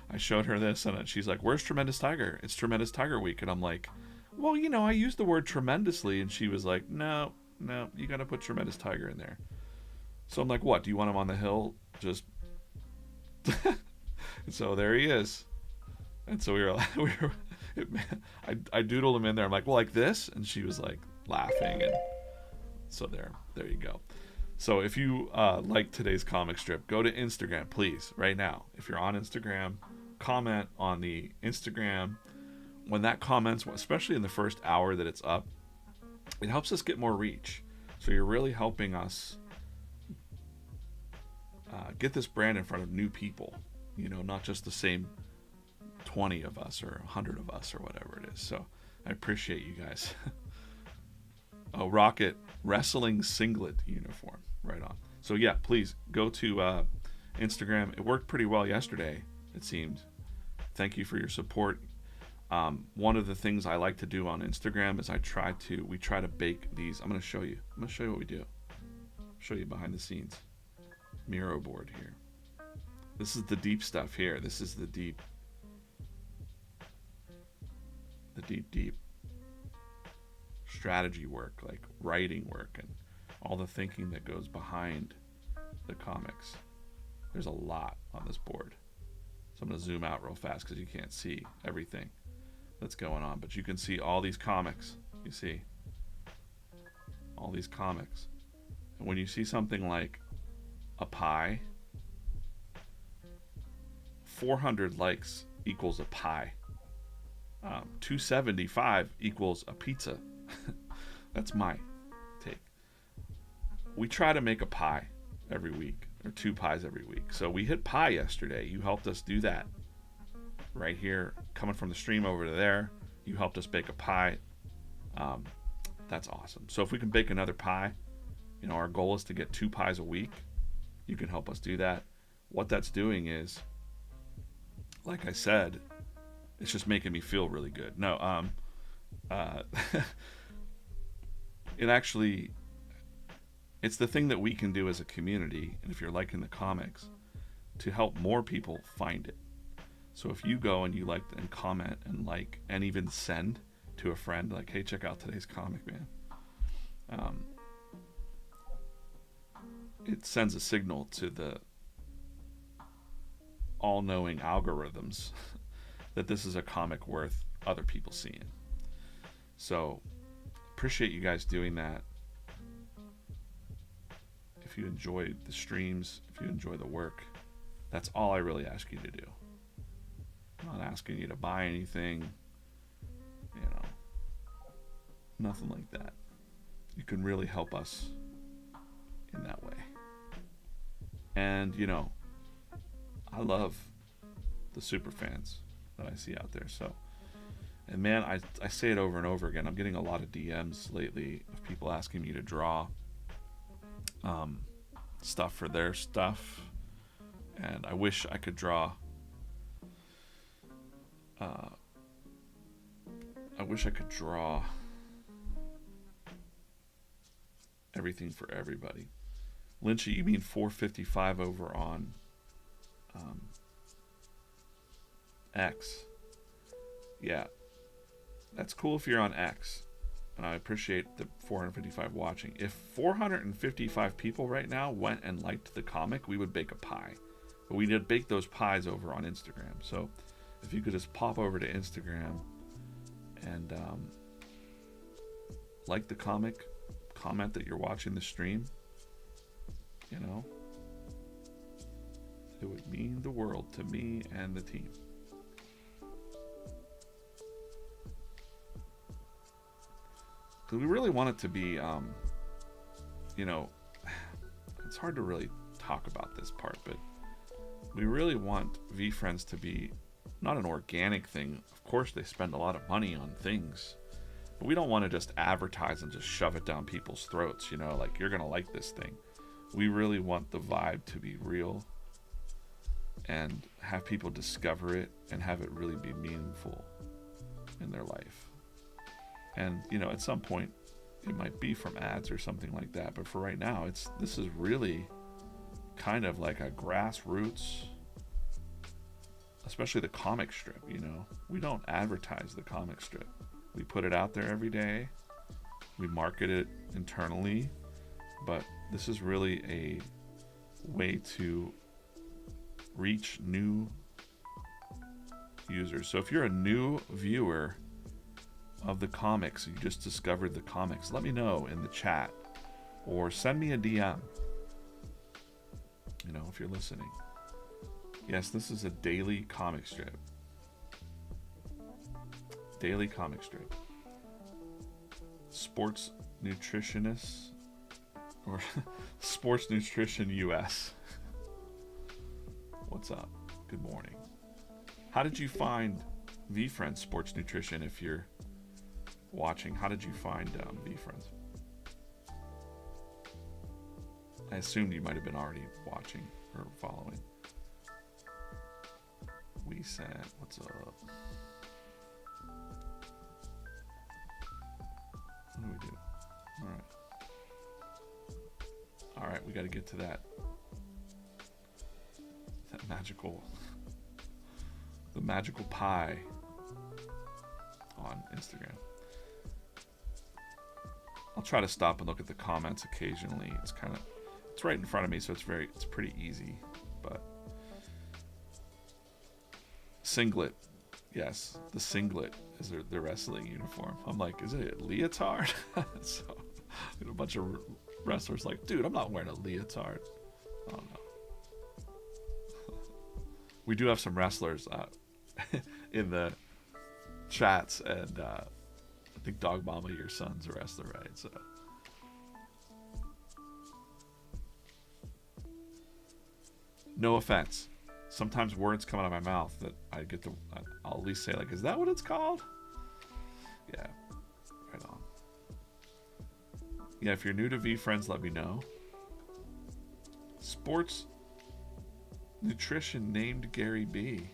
I showed her this and she's like, where's Tremendous Tiger? It's Tremendous Tiger Week. And I'm like, well, I used the word tremendously. And she was like, no, you got to put Tremendous Tiger in there. So I'm like, what? Do you want him on the hill? Just. So there he is. And so I doodled him in there. I'm like, well, like this? And she was like laughing. And so there you go. So if you like today's comic strip, go to Instagram, please, right now. If you're on Instagram, comment on the Instagram. When that comments, especially in the first hour that it's up, it helps us get more reach. So you're really helping us get this brand in front of new people, not just the same 20 of us or 100 of us or whatever it is. So I appreciate you guys. Oh, Rocket wrestling singlet uniform. Right on. So yeah, please go to Instagram. It worked pretty well yesterday, it seemed. Thank you for your support. One of the things I like to do on Instagram is we try to bake these. I'm going to show you what we do. Show you behind the scenes. Miro board here. This is the deep stuff here. This is the deep strategy work, like writing work and all the thinking that goes behind the comics. There's a lot on this board. So I'm going to zoom out real fast because you can't see everything that's going on. But you can see all these comics. You see all these comics. And when you see something like a pie, 400 likes equals a pie. 275 equals a pizza. That's my take. We try to make a pie every week, or 2 pies every week. So we hit pie yesterday. You helped us do that. Right here, coming from the stream over to there, you helped us bake a pie. That's awesome. So if we can bake another pie, you know, our goal is to get 2 pies a week. You can help us do that. What that's doing is, like I said, it's just making me feel really good. No, it actually, it's the thing that we can do as a community, and if you're liking the comics, to help more people find it. So if you go and you like and comment and like and even send to a friend, like, hey, check out today's comic, man. It sends a signal to the all-knowing algorithms that this is a comic worth other people seeing. So appreciate you guys doing that. If you enjoy the streams, if you enjoy the work, that's all I really ask you to do. I'm not asking you to buy anything, you know, nothing like that. You can really help us in that way. And, you know, I love the super fans that I see out there. So, and man, I say it over and over again. I'm getting a lot of DMs lately of people asking me to draw stuff for their stuff. And I wish I could draw. I wish I could draw everything for everybody. Lynchy, you mean 455 over on X? Yeah, that's cool if you're on X, and I appreciate the 455 watching. If 455 people right now went and liked the comic, we would bake a pie. But we did bake those pies over on Instagram. So if you could just pop over to Instagram and like the comic, comment that you're watching the stream, you know, it would mean the world to me and the team. Because we really want it to be, you know, it's hard to really talk about this part, but we really want VeeFriends to be not an organic thing. Of course, they spend a lot of money on things, but we don't want to just advertise and just shove it down people's throats, you know, like, you're going to like this thing. We really want the vibe to be real and have people discover it and have it really be meaningful in their life. And, you know, at some point it might be from ads or something like that, but for right now, this is really kind of like a grassroots, especially the comic strip, you know. We don't advertise the comic strip. We put it out there every day. We market it internally, but this is really a way to reach new users. So if you're a new viewer of the comics, you just discovered the comics, let me know in the chat or send me a DM, you know, if you're listening. Yes, this is a daily comic strip. Daily comic strip. Sports nutritionists or Sports Nutrition US. What's up? Good morning. How did you find VeeFriends Sports Nutrition if you're watching? How did you find VeeFriends? I assumed you might have been already watching or following. We said, what's up? What do we do? All right, we got to get to that the magical pie on Instagram. I'll try to stop and look at the comments occasionally. It's right in front of me, so it's pretty easy but singlet. Yes, the singlet is their wrestling uniform. I'm like, is it a leotard? So a bunch of wrestlers like, dude, I'm not wearing a leotard. I don't know. We do have some wrestlers in the chats, and I think Dog Mama, your son's a wrestler, right? So no offense. Sometimes words come out of my mouth that I'll at least say, like, is that what it's called? Yeah, right on. Yeah, if you're new to VeeFriends, let me know. Sports nutrition named GaryBee.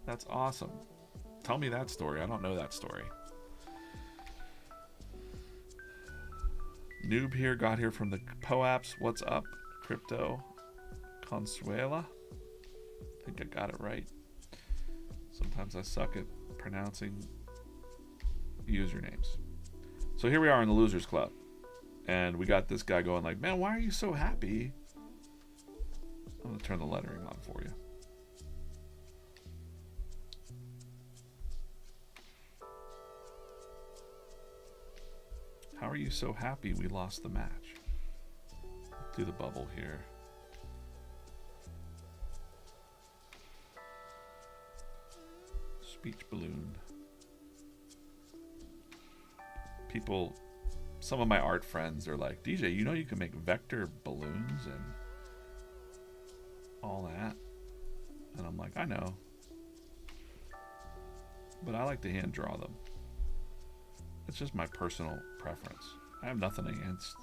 That's awesome. Tell me that story. I don't know that story. Noob here, got here from the POAPs. What's up, Crypto Consuela? I think I got it right. Sometimes I suck at pronouncing usernames. So here we are in the Losers Club, and we got this guy going like, man, why are you so happy? I'm going to turn the lettering on for you. How are you so happy we lost the match? Do the bubble here. Speech balloon. People, some of my art friends are like, DJ, you know you can make vector balloons and all that? And I'm like, I know. But I like to hand draw them. It's just my personal preference. I have nothing against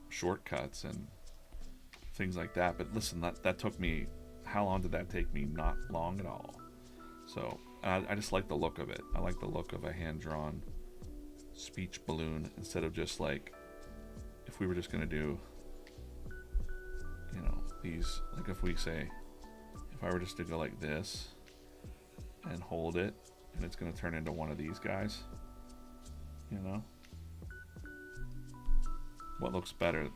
shortcuts and things like that. But listen, that took me, how long did that take me? Not long at all. So I just like the look of it. I like the look of a hand-drawn speech balloon instead of just like, if we were just going to do, you know, these, like if we say, if I were just to go like this and hold it, and it's going to turn into one of these guys, you know? What looks better?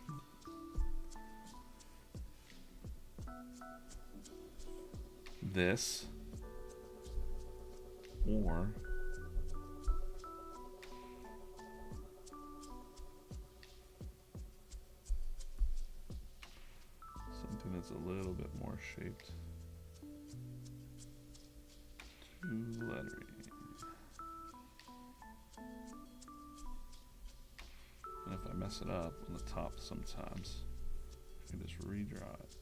This or something that's a little bit more shaped to lettering. And if I mess it up on the top sometimes, I can just redraw it.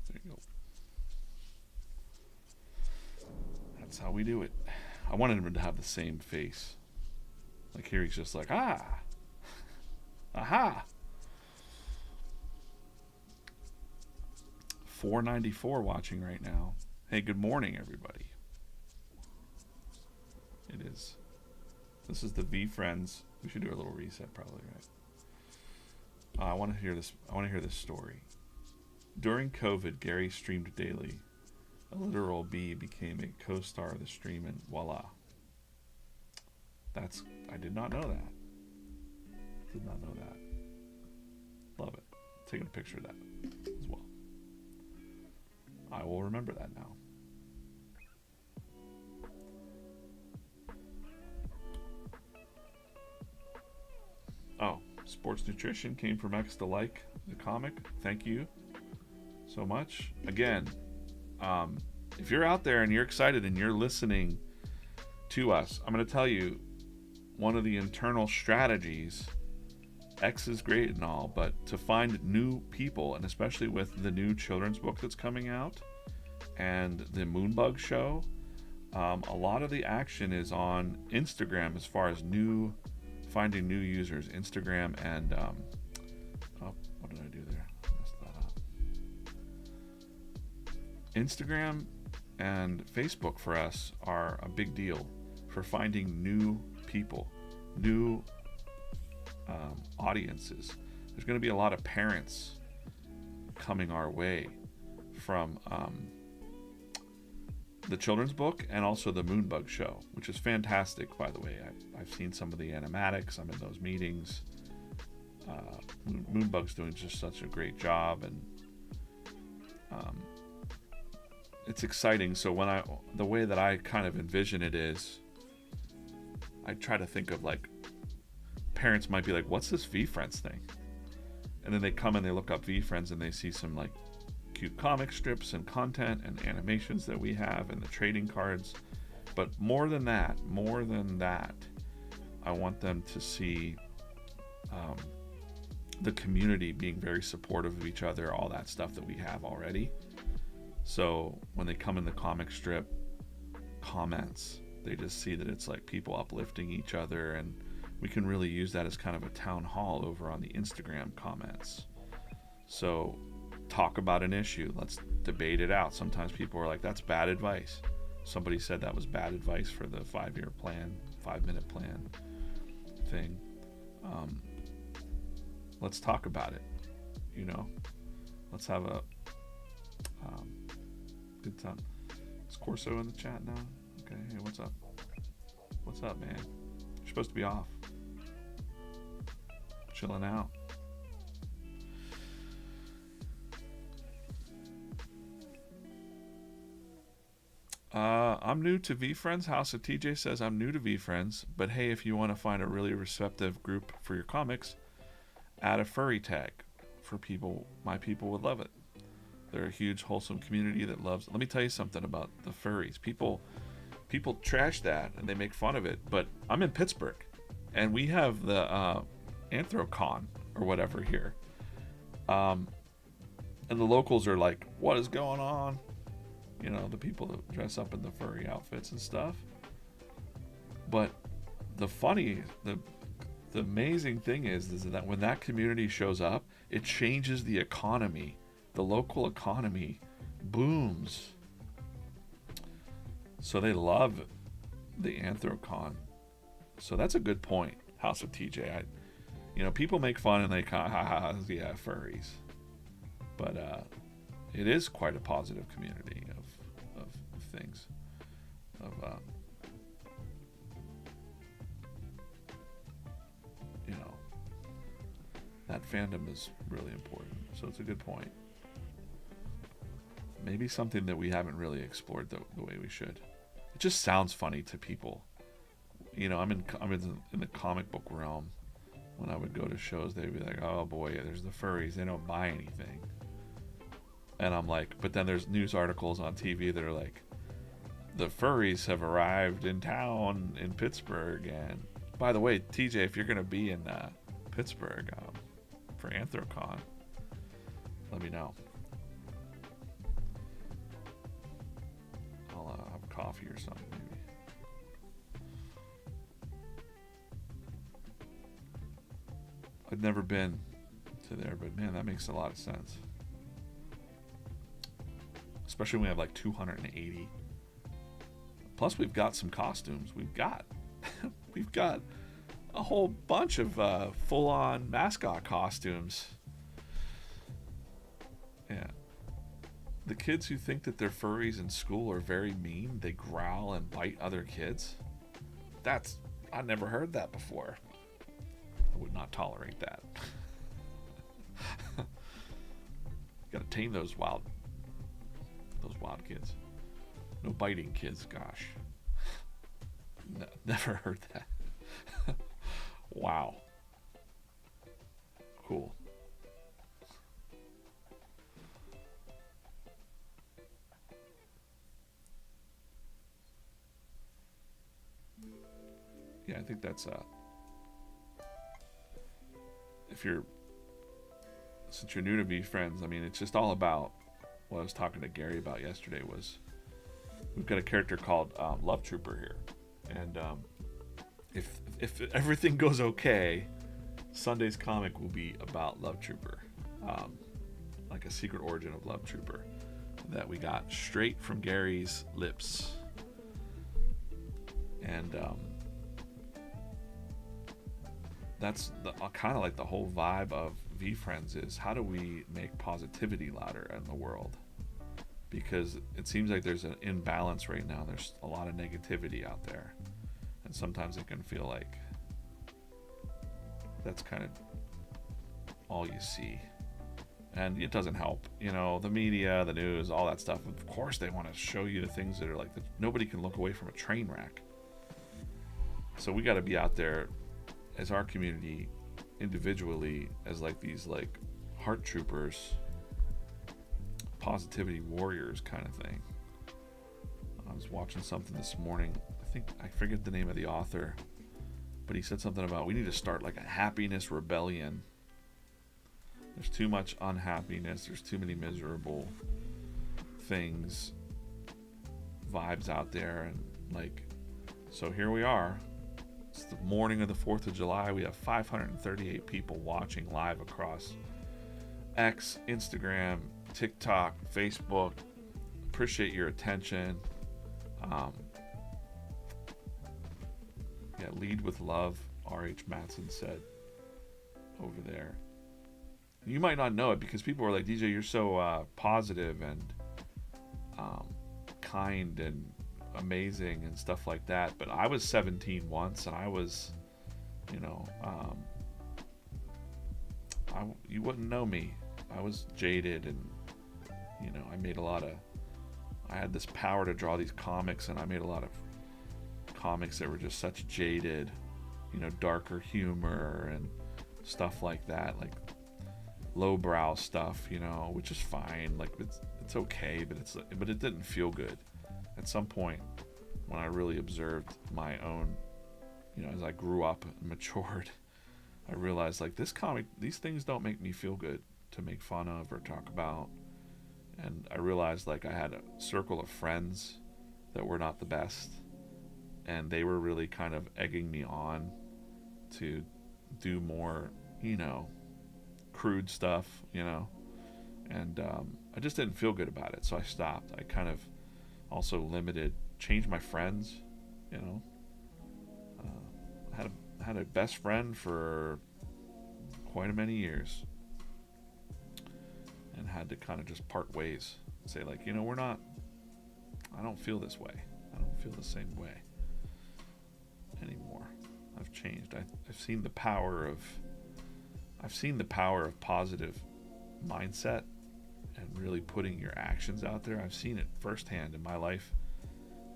There you go. That's how we do it. I wanted him to have the same face. Like here he's just like, ah! Aha! 494 watching right now. Hey, good morning, everybody. It is. This is the VeeFriends. We should do a little reset, probably, right? I want to hear this. I want to hear this story. During COVID, Gary streamed daily. A literal bee became a co-star of the stream, and voila. I did not know that. Did not know that. Love it. Taking a picture of that as well. I will remember that now. Oh, Sports Nutrition came from X to like the comic. Thank you so much. Again, if you're out there and you're excited and you're listening to us, I'm going to tell you one of the internal strategies. X is great and all, but to find new people, and especially with the new children's book that's coming out and the Moonbug show, a lot of the action is on Instagram as far as finding new users. Instagram and what did I do there? I messed that up. Instagram and Facebook for us are a big deal for finding new people, new audiences. There's going to be a lot of parents coming our way from the children's book and also the Moonbug show, which is fantastic, by the way. I've seen some of the animatics. I'm in those meetings. Moonbug's doing just such a great job, and it's exciting. So the way that I kind of envision it is, I try to think of like, parents might be like, what's this VeeFriends thing? And then they come and they look up VeeFriends and they see some like cute comic strips and content and animations that we have and the trading cards. But more than that, I want them to see the community being very supportive of each other, all that stuff that we have already. So when they come in the comic strip comments, they just see that it's like people uplifting each other, and we can really use that as kind of a town hall over on the Instagram comments. So talk about an issue, let's debate it out. Sometimes people are like, that's bad advice. Somebody said that was bad advice for the 5-year plan, 5-minute plan thing. Let's talk about it, let's have a good time. Is Corso in the chat now? Okay, hey, what's up, man? You're supposed to be off, chilling out. I'm new to VeeFriends. House of TJ says I'm new to VeeFriends, but hey, if you want to find a really receptive group for your comics, add a furry tag for people. My people would love it. They're a huge, wholesome community that loves. Let me tell you something about the furries. People trash that and they make fun of it, but I'm in Pittsburgh, and we have the Anthrocon or whatever here, and the locals are like, "What is going on?" The people that dress up in the furry outfits and stuff. But the amazing thing is that when that community shows up, it changes the economy. The local economy booms. So they love the Anthrocon. So that's a good point, House of TJ. People make fun and they kind of, yeah, furries. But it is quite a positive community of things. That fandom is really important. So it's a good point. Maybe something that we haven't really explored the way we should. It just sounds funny to people. I'm in the comic book realm. When I would go to shows, they'd be like, "Oh boy, there's the furries. They don't buy anything." And I'm like, but then there's news articles on TV that are like, the furries have arrived in town in Pittsburgh. And by the way, TJ, if you're going to be in Pittsburgh for Anthrocon, let me know. I'll have coffee or something maybe. I've never been to there, but man, that makes a lot of sense. Especially when we have like 280. Plus, we've got some costumes. We've got a whole bunch of full-on mascot costumes. Yeah. The kids who think that they're furries in school are very mean. They growl and bite other kids. I never heard that before. I would not tolerate that. Gotta tame those wild kids. No biting kids, gosh. Never heard that. Wow. Cool. Yeah, I think that's since you're new to VeeFriends, I mean, it's just all about what I was talking to Gary about yesterday. Was we've got a character called Love Trooper here, and if everything goes okay, Sunday's comic will be about Love Trooper, like a secret origin of Love Trooper that we got straight from Gary's lips, and that's kind of like the whole vibe of VeeFriends is, how do we make positivity louder in the world? Because it seems like there's an imbalance right now. There's a lot of negativity out there, and sometimes it can feel like that's kind of all you see, and it doesn't help. The media, the news, all that stuff, of course they want to show you the things that are like nobody can look away from a train wreck. So we got to be out there as our community individually as like these like heart troopers, positivity warriors kind of thing. I was watching something this morning. I forget the name of the author, but he said something about we need to start like a happiness rebellion. There's too much unhappiness. There's too many miserable things, vibes out there, and like, so here we are. It's the morning of the 4th of July. We have 538 people watching live across X, Instagram, TikTok, Facebook. Appreciate your attention. Lead with love, R.H. Matson said over there. You might not know it because people are like, DJ, you're so positive and kind and amazing and stuff like that. But I was 17 once, and I was, you wouldn't know me. I was jaded, and I had this power to draw these comics, and I made a lot of comics that were just such jaded, darker humor and stuff like that, like lowbrow stuff, which is fine. Like it's okay, but it didn't feel good. At some point, when I really observed my own, as I grew up and matured, I realized like these things don't make me feel good to make fun of or talk about. And I realized like I had a circle of friends that were not the best, and they were really kind of egging me on to do more, crude stuff, and I just didn't feel good about it, so I stopped. I kind of also changed my friends, had a best friend for quite a many years, and had to kind of just part ways, say like, I don't feel this way. I don't feel the same way anymore. I've changed. I've seen the power of positive mindset and really putting your actions out there. I've seen it firsthand in my life,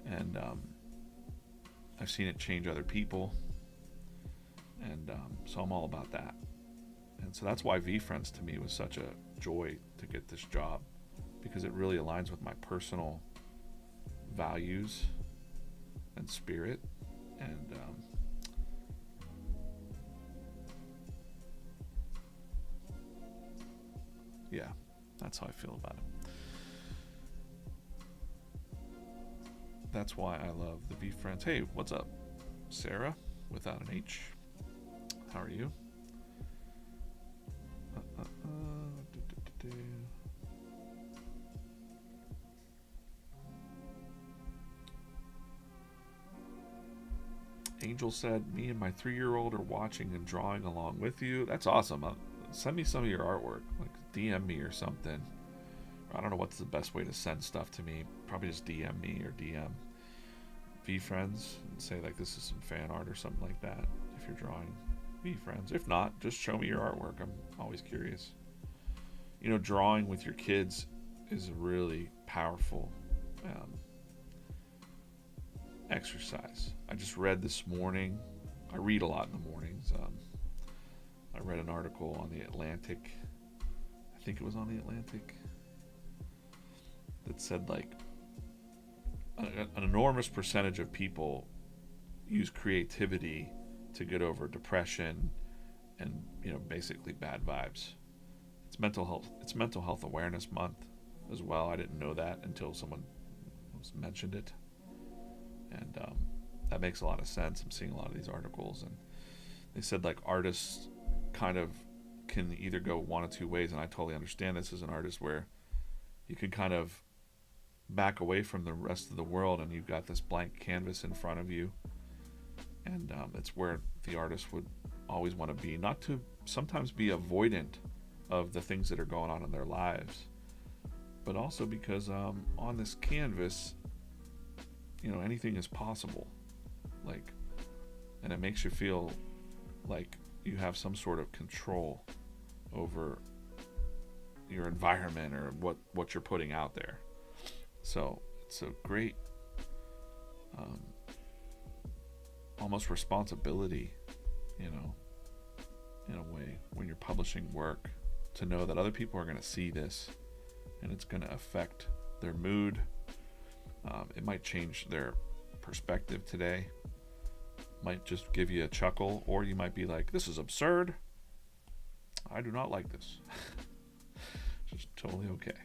and I've seen it change other people, and so I'm all about that. And so that's why VeeFriends to me was such a joy to get this job, because it really aligns with my personal values and spirit, and that's how I feel about it. That's why I love the VeeFriends. Hey, what's up, Sarah, without an H? How are you? Angel said, me and my 3-year-old are watching and drawing along with you. That's awesome. Send me some of your artwork. Like, DM me or something. I don't know what's the best way to send stuff to me. Probably just DM me or DM VeeFriends and say, like, this is some fan art or something like that, if you're drawing VeeFriends. If not, just show me your artwork. I'm always curious. Drawing with your kids is a really powerful exercise. I just read this morning. I read a lot in the mornings. I read an article on the Atlantic. I think it was on the Atlantic, that said like an enormous percentage of people use creativity to get over depression and basically bad vibes. It's mental health awareness month as well. I didn't know that until someone mentioned it, and that makes a lot of sense. I'm seeing a lot of these articles, and they said like artists kind of can either go one of two ways, and I totally understand this as an artist, where you can kind of back away from the rest of the world and you've got this blank canvas in front of you, and it's where the artist would always want to be, not to sometimes be avoidant of the things that are going on in their lives, but also because on this canvas, you know, anything is possible. Like, and it makes you feel like you have some sort of control over your environment or what you're putting out there. So it's a great almost responsibility, you know, in a way, when you're publishing work, to know that other people are going to see this and it's going to affect their mood. It might change their perspective today, might just give you a chuckle, or you might be like, this is absurd, I do not like this. It's just totally okay.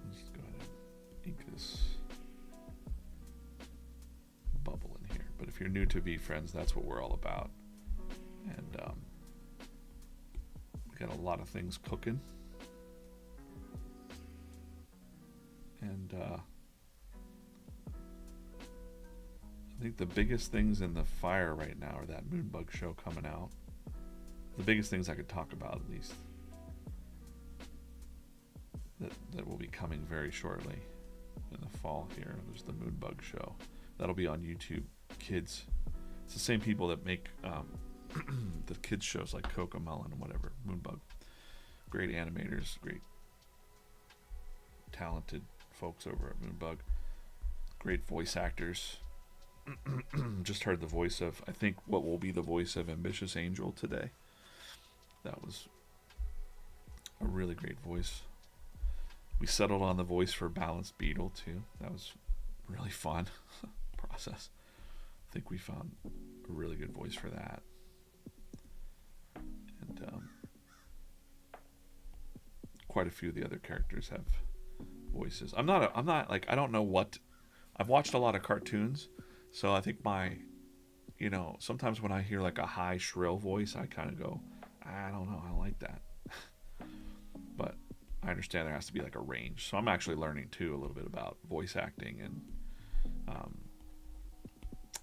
Let's go ahead and ink this bubble in here. But if you're new to VeeFriends, that's what we're all about. And we got a lot of things cooking. And I think the biggest things in the fire right now are that Moonbug show coming out. The biggest things I could talk about, at least, that will be coming very shortly in the fall here. There's the Moonbug show. That'll be on YouTube Kids. It's the same people that make the kids shows like Cocomelon and whatever. Moonbug. Great animators, great talented folks over at Moonbug. Great voice actors. Just heard the voice of, I think, what will be the voice of Ambitious Angel today. That was a really great voice. We settled on the voice for Balanced Beetle too. That was really fun process. I think we found a really good voice for that. And quite a few of the other characters have voices. I'm not like, I don't know what, I've watched a lot of cartoons, so I think my, you know, sometimes when I hear like a high shrill voice, I kind of go, I don't know, I don't like that. But I understand there has to be like a range, so I'm actually learning too a little bit about voice acting, and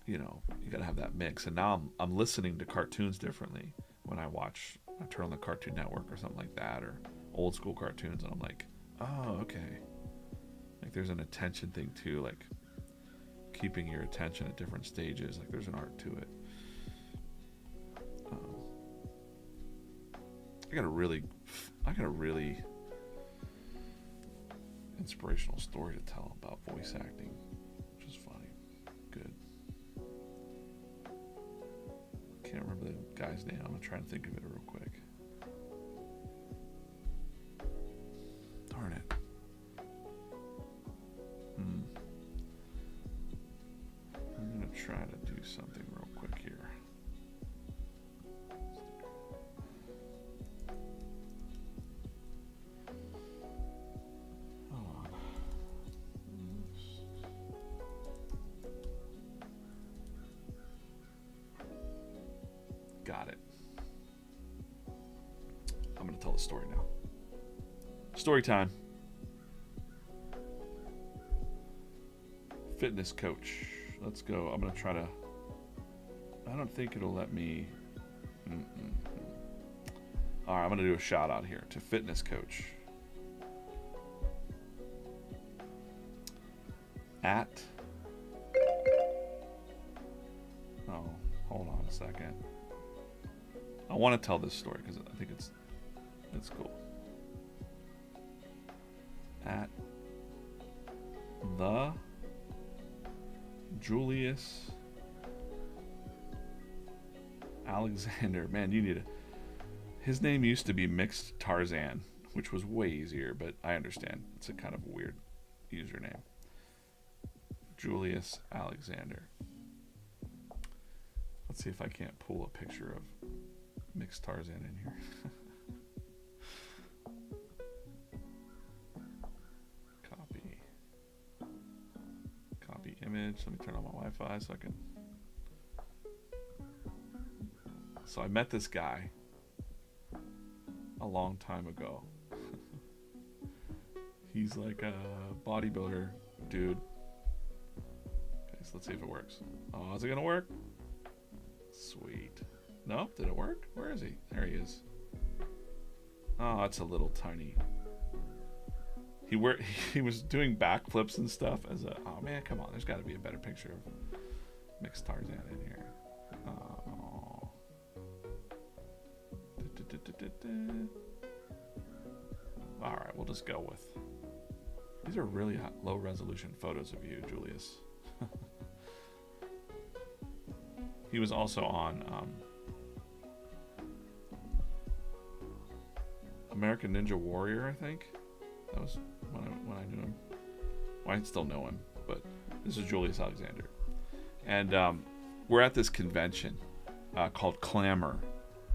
you know, you gotta have that mix. And now I'm listening to cartoons differently when I turn on the Cartoon Network or something like that, or old school cartoons, and I'm like, oh, okay. Like there's an attention thing too, like keeping your attention at different stages. Like there's an art to it. I got a really inspirational story to tell about voice acting, which is funny. Good. Can't remember the guy's name. I'm gonna try and think of it real quick. Darn it. I'm gonna try to do something real quick here. Hold on. Got it. I'm gonna tell the story now. Story time. Fitness coach. Let's go. I'm gonna try to. I don't think it'll let me. All right, I'm gonna do a shout out here to fitness coach. At. Oh, hold on a second. I want to tell this story because I think it's cool. At the Julius Alexander. Man, you need his name used to be Mixed Tarzan, which was way easier, but I understand. It's a kind of weird username. Julius Alexander. Let's see if I can't pull a picture of Mixed Tarzan in here. Copy image. Let me turn on my Wi-Fi so I can. So I met this guy a long time ago. He's like a bodybuilder dude. Okay, so let's see if it works. Oh, is it gonna work? Sweet. Nope, did it work? Where is he? There he is. Oh, that's a little tiny. He was doing backflips and stuff as a. Oh man, come on! There's got to be a better picture of mixed Tarzan in here. Oh. All right, we'll just go with. These are really low resolution photos of you, Julius. He was also on American Ninja Warrior, I think. That was when I knew him. Well, I still know him, but this is Julius Alexander. And we're at this convention called Clamor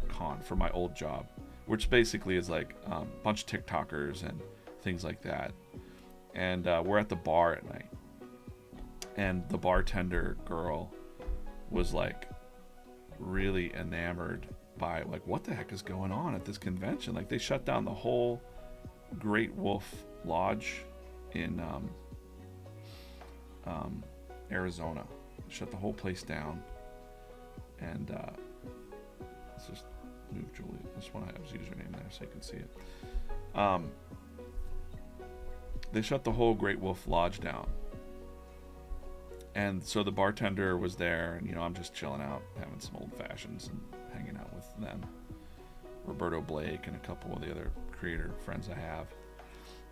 Con for my old job, which basically is like a bunch of TikTokers and things like that. And we're at the bar at night. And the bartender girl was like really enamored by like, what the heck is going on at this convention? Like they shut down the whole Great Wolf Lodge in Arizona. Shut the whole place down. And let's just move Julie. This one I have his username there so you can see it. They shut the whole Great Wolf Lodge down. And so the bartender was there, and I'm just chilling out, having some old fashions and hanging out with them. Roberto Blake and a couple of the other creator friends I have.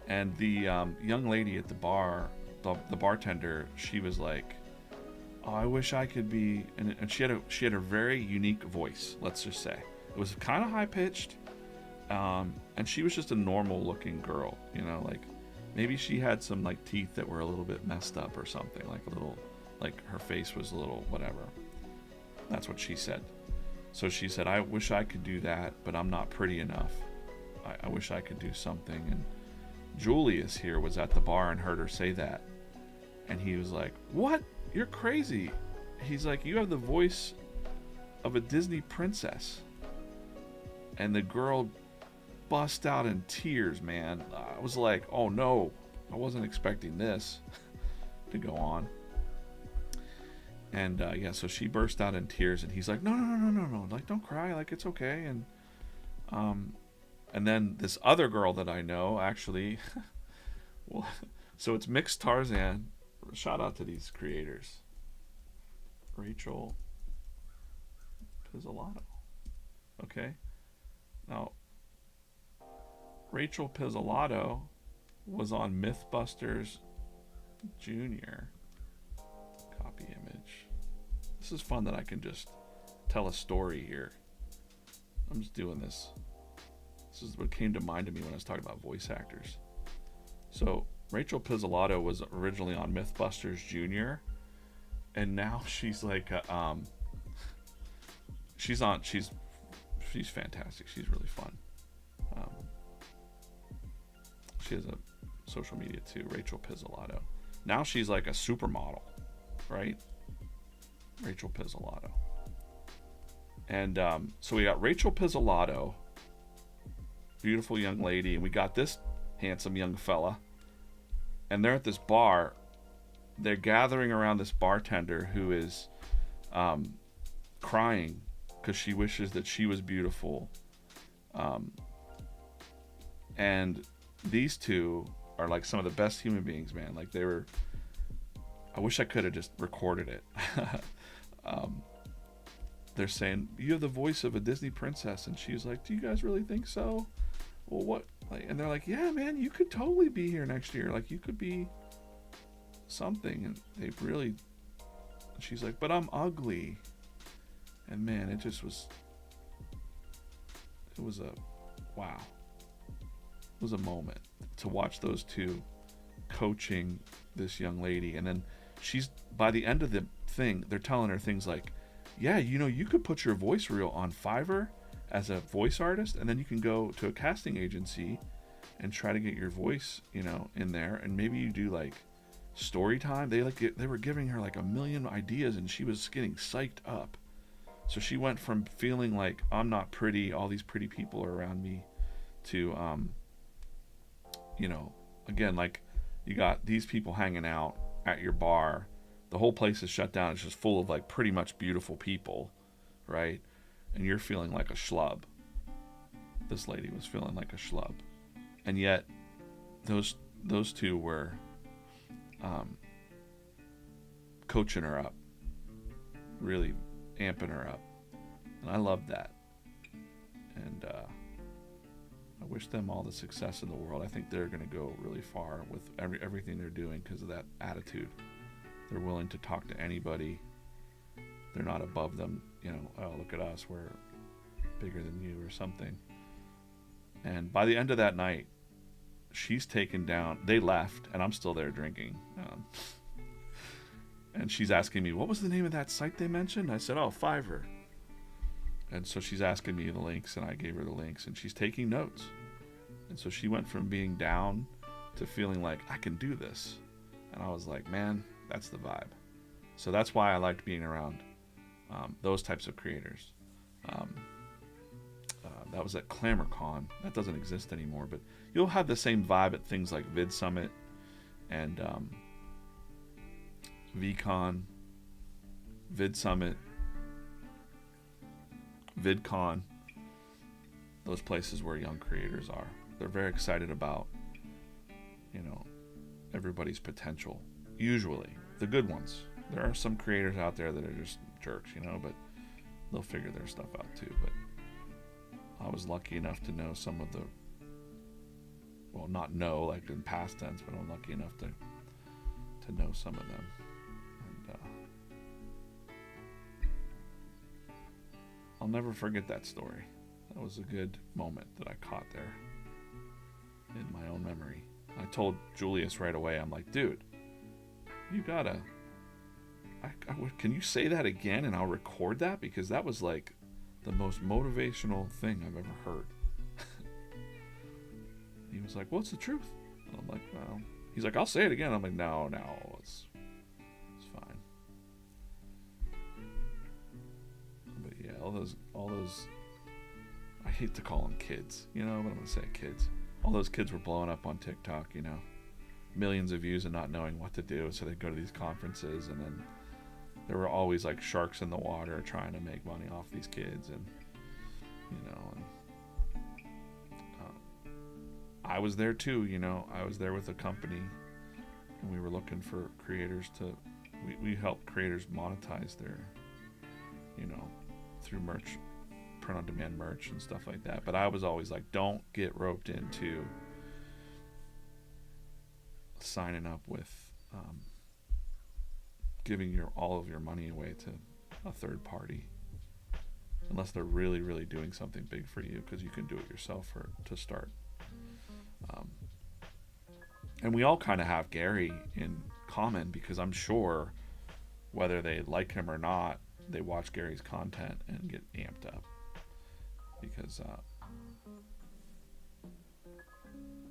And the young lady at the bar, the bartender, she was like, "Oh, I wish I could be," and she had a very unique voice. Let's just say it was kind of high pitched, and she was just a normal looking girl, like maybe she had some like teeth that were a little bit messed up or something, like a little, like her face was a little whatever. That's what she said. So she said, "I wish I could do that, but I'm not pretty enough. I wish I could do something." And Julius here was at the bar and heard her say that, and he was like, "What? You're crazy." He's like, "You have the voice of a Disney princess." And the girl bust out in tears, man. I was like, oh no, I wasn't expecting this to go on. And yeah, so she burst out in tears, and he's like, no, like don't cry, like it's okay. And then this other girl that I know, actually, well, so it's Mixed Tarzan. Shout out to these creators. Rachel Pizzolato. Okay. Now, Rachel Pizzolato was on Mythbusters Junior. Copy image. This is fun that I can just tell a story here. I'm just doing this. This is what came to mind to me when I was talking about voice actors. So Rachel Pizzolato was originally on Mythbusters Junior, and now she's like she's fantastic. She's really fun. She has a social media too, Rachel Pizzolato. Now she's like a supermodel, right? Rachel Pizzolato. And so we got Rachel Pizzolato, beautiful young lady, and we got this handsome young fella. And they're at this bar. They're gathering around this bartender who is crying because she wishes that she was beautiful. And these two are like some of the best human beings, man. Like they were. I wish I could have just recorded it. They're saying, "You have the voice of a Disney princess," and she's like, "Do you guys really think so? Well, what?" Like, and they're like, "Yeah, man, you could totally be here next year. Like, you could be something." And they really. She's like, "But I'm ugly." And man, it just was. It was a, wow. It was a moment to watch those two coaching this young lady, and then she's, by the end of the thing, they're telling her things like, yeah, you could put your voice reel on Fiverr as a voice artist, and then you can go to a casting agency and try to get your voice in there, and maybe you do like story time. They were giving her like a million ideas, and she was getting psyched up. So she went from feeling like, I'm not pretty, all these pretty people are around me, to again, like, you got these people hanging out at your bar. The whole place is shut down. It's just full of like pretty much beautiful people, right? And you're feeling like a schlub. This lady was feeling like a schlub. And yet, those two were coaching her up, really amping her up. And I loved that. And I wish them all the success in the world. I think they're going to go really far with everything they're doing because of that attitude. They're willing to talk to anybody. They're not above them, you know, oh, look at us, we're bigger than you or something. And by the end of that night, she's taken down, they left, and I'm still there drinking. And she's asking me, what was the name of that site they mentioned? I said, oh, Fiverr. And so she's asking me the links, and I gave her the links, and she's taking notes. And so she went from being down to feeling like, I can do this. And I was like, man, that's the vibe. So that's why I liked being around those types of creators. That was at ClamorCon. That doesn't exist anymore, but you'll have the same vibe at things like Vid Summit and VCon, Vid Summit, VidCon. Those places where young creators are. They're very excited about, you know, everybody's potential. Usually, the good ones. There are some creators out there that are just jerks, you know, but they'll figure their stuff out too. But I was lucky enough to know some of the, well, not know like in past tense, but I'm lucky enough to know some of them. And I'll never forget that story. That was a good moment that I caught there in my own memory. I told Julius right away, I'm like, dude, you gotta, can you say that again and I'll record that? Because that was like the most motivational thing I've ever heard. He was like, well, it's the truth. And I'm like, well, he's like, I'll say it again. I'm like, no, it's fine. But yeah, all those, I hate to call them kids, you know, but I'm gonna say kids. All those kids were blowing up on TikTok, you know, millions of views and not knowing what to do. So they'd go to these conferences, and then there were always like sharks in the water trying to make money off these kids. And, you know, and I was there too, you know, I was there with a company, and we were looking for creators to, we help creators monetize their, you know, through merch, print on demand merch and stuff like that. But I was always like, don't get roped into signing up with giving all of your money away to a third party unless they're really, really doing something big for you, because you can do it yourself to start. And we all kind of have Gary in common, because I'm sure whether they like him or not, they watch Gary's content and get amped up. Because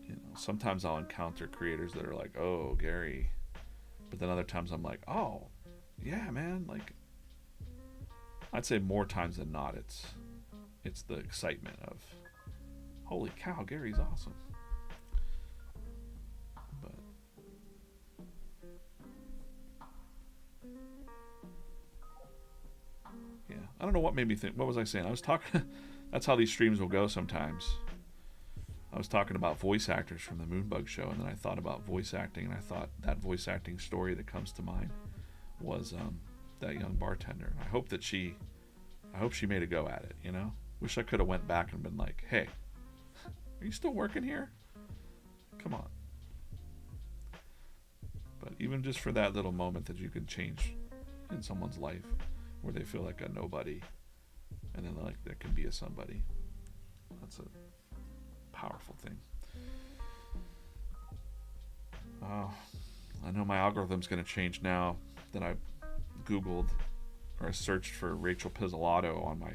you know, sometimes I'll encounter creators that are like, oh, Gary, but then other times I'm like, oh yeah, man, like I'd say more times than not it's the excitement of, holy cow, Gary's awesome. But yeah, I don't know what made me think, what was I saying? I was talking that's how these streams will go sometimes. I was talking about voice actors from the Moonbug show, and then I thought about voice acting, and I thought that voice acting story that comes to mind was that young bartender. I hope she made a go at it, you know? Wish I could have went back and been like, hey, are you still working here? Come on. But even just for that little moment that you can change in someone's life where they feel like a nobody, and then like there can be a somebody. That's a powerful thing. I know my algorithm's going to change now that I Googled or I searched for Rachel Pizzolato on my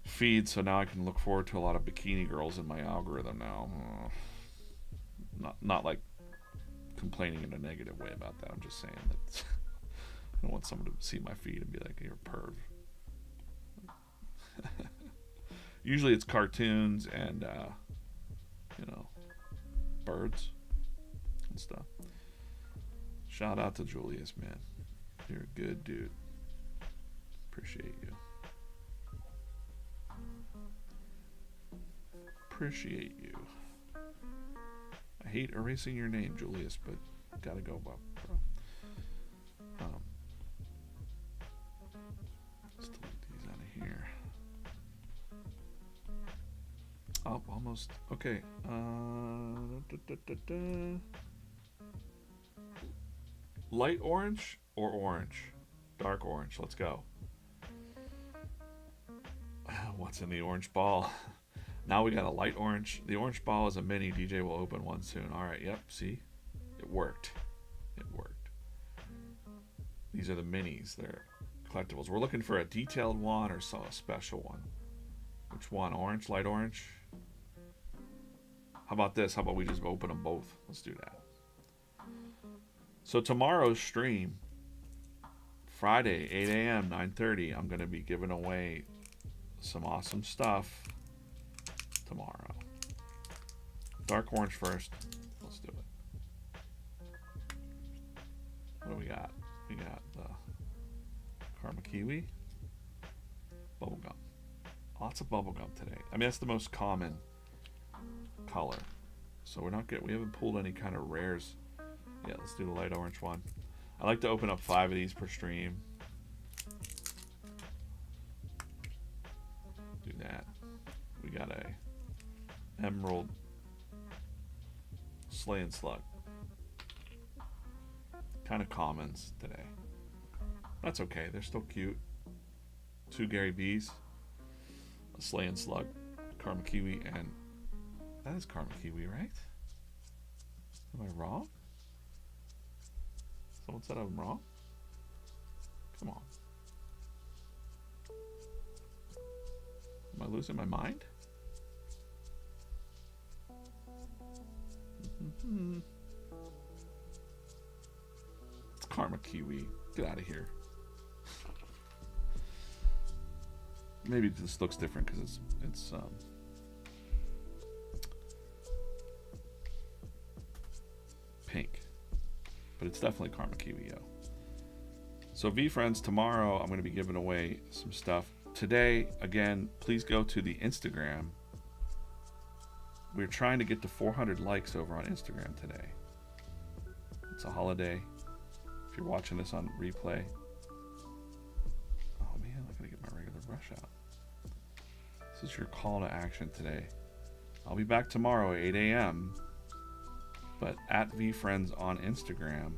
feed, so now I can look forward to a lot of bikini girls in my algorithm now. Not like complaining in a negative way about that. I'm just saying that I don't want someone to see my feed and be like, you're a perv. Usually it's cartoons and you know, birds and stuff. Shout out to Julius, man. You're a good dude. Appreciate you. Appreciate you. I hate erasing your name, Julius, but gotta go, bro. Let's delete these out of here. Oh, almost. Okay. Light orange or orange? Dark orange. Let's go. What's in the orange ball? Now we got a light orange. The orange ball is a mini. DJ will open one soon. All right. Yep. See? It worked. It worked. These are the minis. They're collectibles. We're looking for a detailed one or a special one. Which one? Orange? Light orange? How about this? How about we just open them both? Let's do that. So tomorrow's stream, Friday, 8 a.m., 9:30, I'm going to be giving away some awesome stuff tomorrow. Dark orange first. Let's do it. What do we got? We got the Karma Kiwi. Bubblegum. Lots of bubblegum today. I mean, that's the most common color. So we haven't pulled any kind of rares. Yeah, let's do the light orange one. I like to open up 5 of these per stream. Do that. We got a emerald Slay and Slug. Kind of commons today. That's okay. They're still cute. 2 GaryBees. A Slay and Slug. Karma Kiwi. And that is Karma Kiwi, right? Am I wrong? Someone said I'm wrong? Come on. Am I losing my mind? It's Karma Kiwi. Get out of here. Maybe this looks different because it's pink. But it's definitely Karma Kiwi, yo. So VeeFriends, tomorrow I'm going to be giving away some stuff. Today, again, please go to the Instagram. We're trying to get to 400 likes over on Instagram today. It's a holiday. If you're watching this on replay. Oh man, I gotta get my regular brush out. This is your call to action today. I'll be back tomorrow at 8 a.m. But at VeeFriends on Instagram,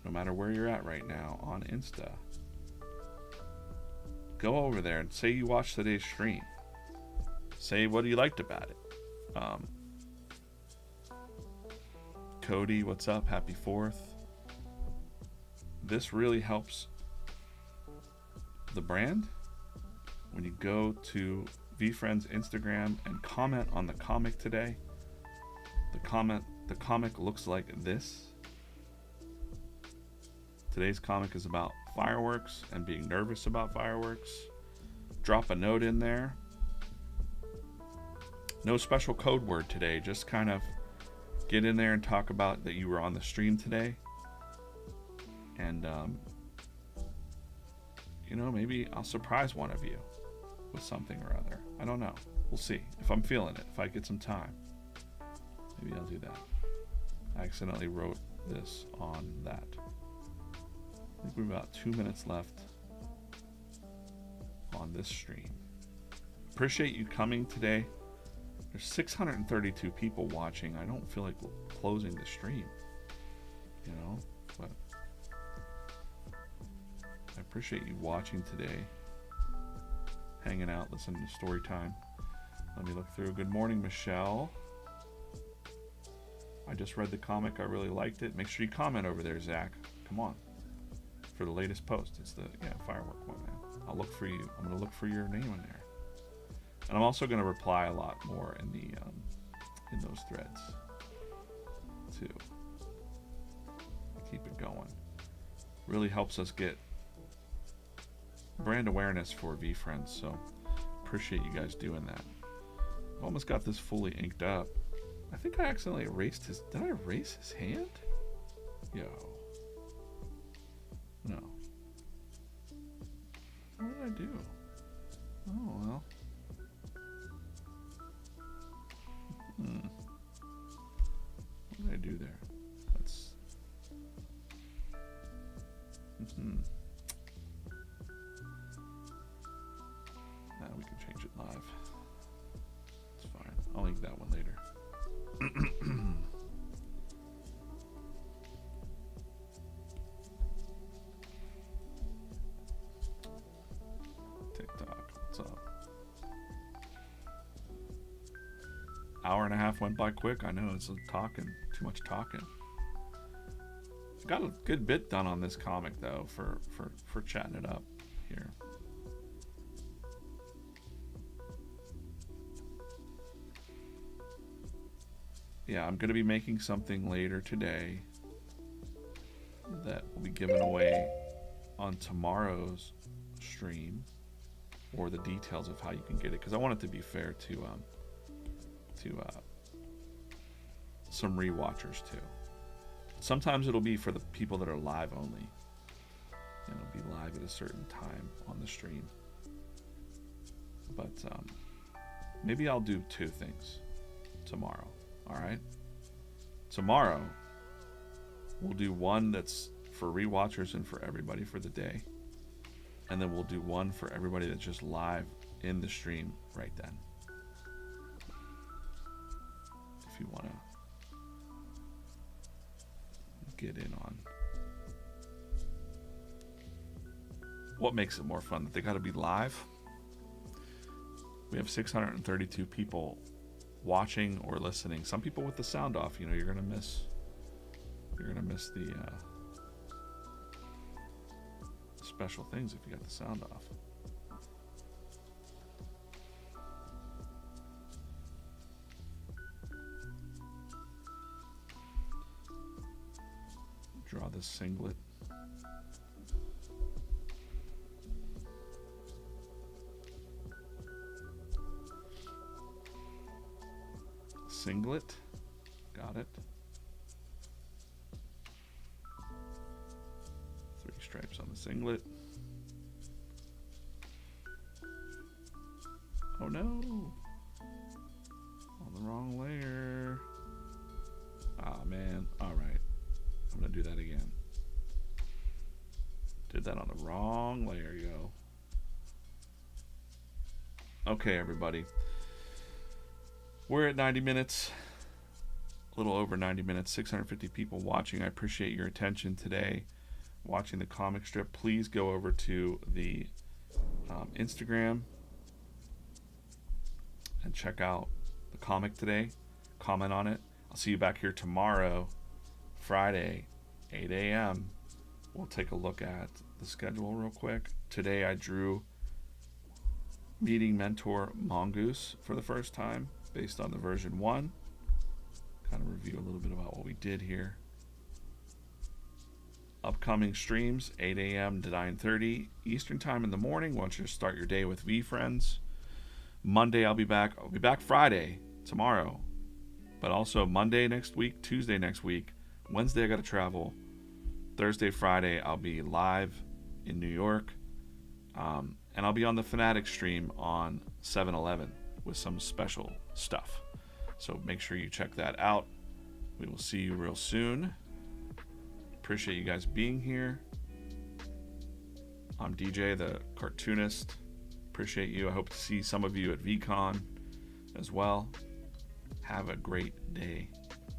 no matter where you're at right now on Insta, go over there and say you watched today's stream. Say what you liked about it. Cody, what's up? Happy 4th. This really helps the brand when you go to VeeFriends Instagram and comment on the comic today. The comic looks like this. Today's comic is about fireworks and being nervous about fireworks. Drop a note in there. No special code word today. Just kind of get in there and talk about that you were on the stream today. And, maybe I'll surprise one of you with something or other. I don't know. We'll see. If I'm feeling it. If I get some time. Maybe I'll do that. I accidentally wrote this on that. I think we're about 2 minutes left on this stream. Appreciate you coming today. There's 632 people watching. I don't feel like closing the stream, but I appreciate you watching today, hanging out, listening to story time. Let me look through. Good morning, Michelle. I just read the comic. I really liked it. Make sure you comment over there, Zach. Come on. For the latest post. It's the firework one, man. I'll look for you. I'm going to look for your name in there. And I'm also going to reply a lot more in the in those threads too. Keep it going. Really helps us get brand awareness for VeeFriends. So appreciate you guys doing that. Almost got this fully inked up. I think I accidentally erased his. Did I erase his hand? Yo. No. What did I do? Oh well. What did I do there? Let's. Now we can change it live. It's fine. I'll link that one later. TikTok, what's up? Hour and a half went by quick. I know, it's talking, too much talking. Got a good bit done on this comic though for chatting it up here. Yeah, I'm gonna be making something later today that will be given away on tomorrow's stream, or the details of how you can get it, because I want it to be fair to some rewatchers too. Sometimes it'll be for the people that are live only, and it'll be live at a certain time on the stream. But maybe I'll do two things tomorrow. All right, tomorrow we'll do one that's for rewatchers and for everybody for the day, and then we'll do one for everybody that's just live in the stream right then. If you want to get in on what makes it more fun, that they got to be live. We have 632 people watching or listening. Some people with the sound off. You know, you're gonna miss the special things if you got the sound off. Draw this singlet. Singlet. Got it. 3 stripes on the singlet. Oh no! On the wrong layer. Ah man. Alright. I'm gonna do that again. Did that on the wrong layer, yo. Okay, everybody. We're at 90 minutes. A little over 90 minutes. 650 people watching. I appreciate your attention today. Watching the comic strip. Please go over to the Instagram and check out the comic today. Comment on it. I'll see you back here tomorrow, Friday, 8 a.m. We'll take a look at the schedule real quick. Today I drew Meeting Mentor Mongoose for the first time, based on the version 1. Kind of review a little bit about what we did here. Upcoming streams, 8 a.m. to 9:30 Eastern time in the morning. Once you start your day with VeeFriends. Monday I'll be back. I'll be back Friday, tomorrow. But also Monday next week, Tuesday next week. Wednesday I got to travel. Thursday, Friday I'll be live in New York. And I'll be on the Fanatic stream on 7-Eleven with some special stuff. So make sure you check that out. We will see you real soon. Appreciate you guys being here. I'm DJ, the Cartoonist. Appreciate you. I hope to see some of you at VCon as well. Have a great day.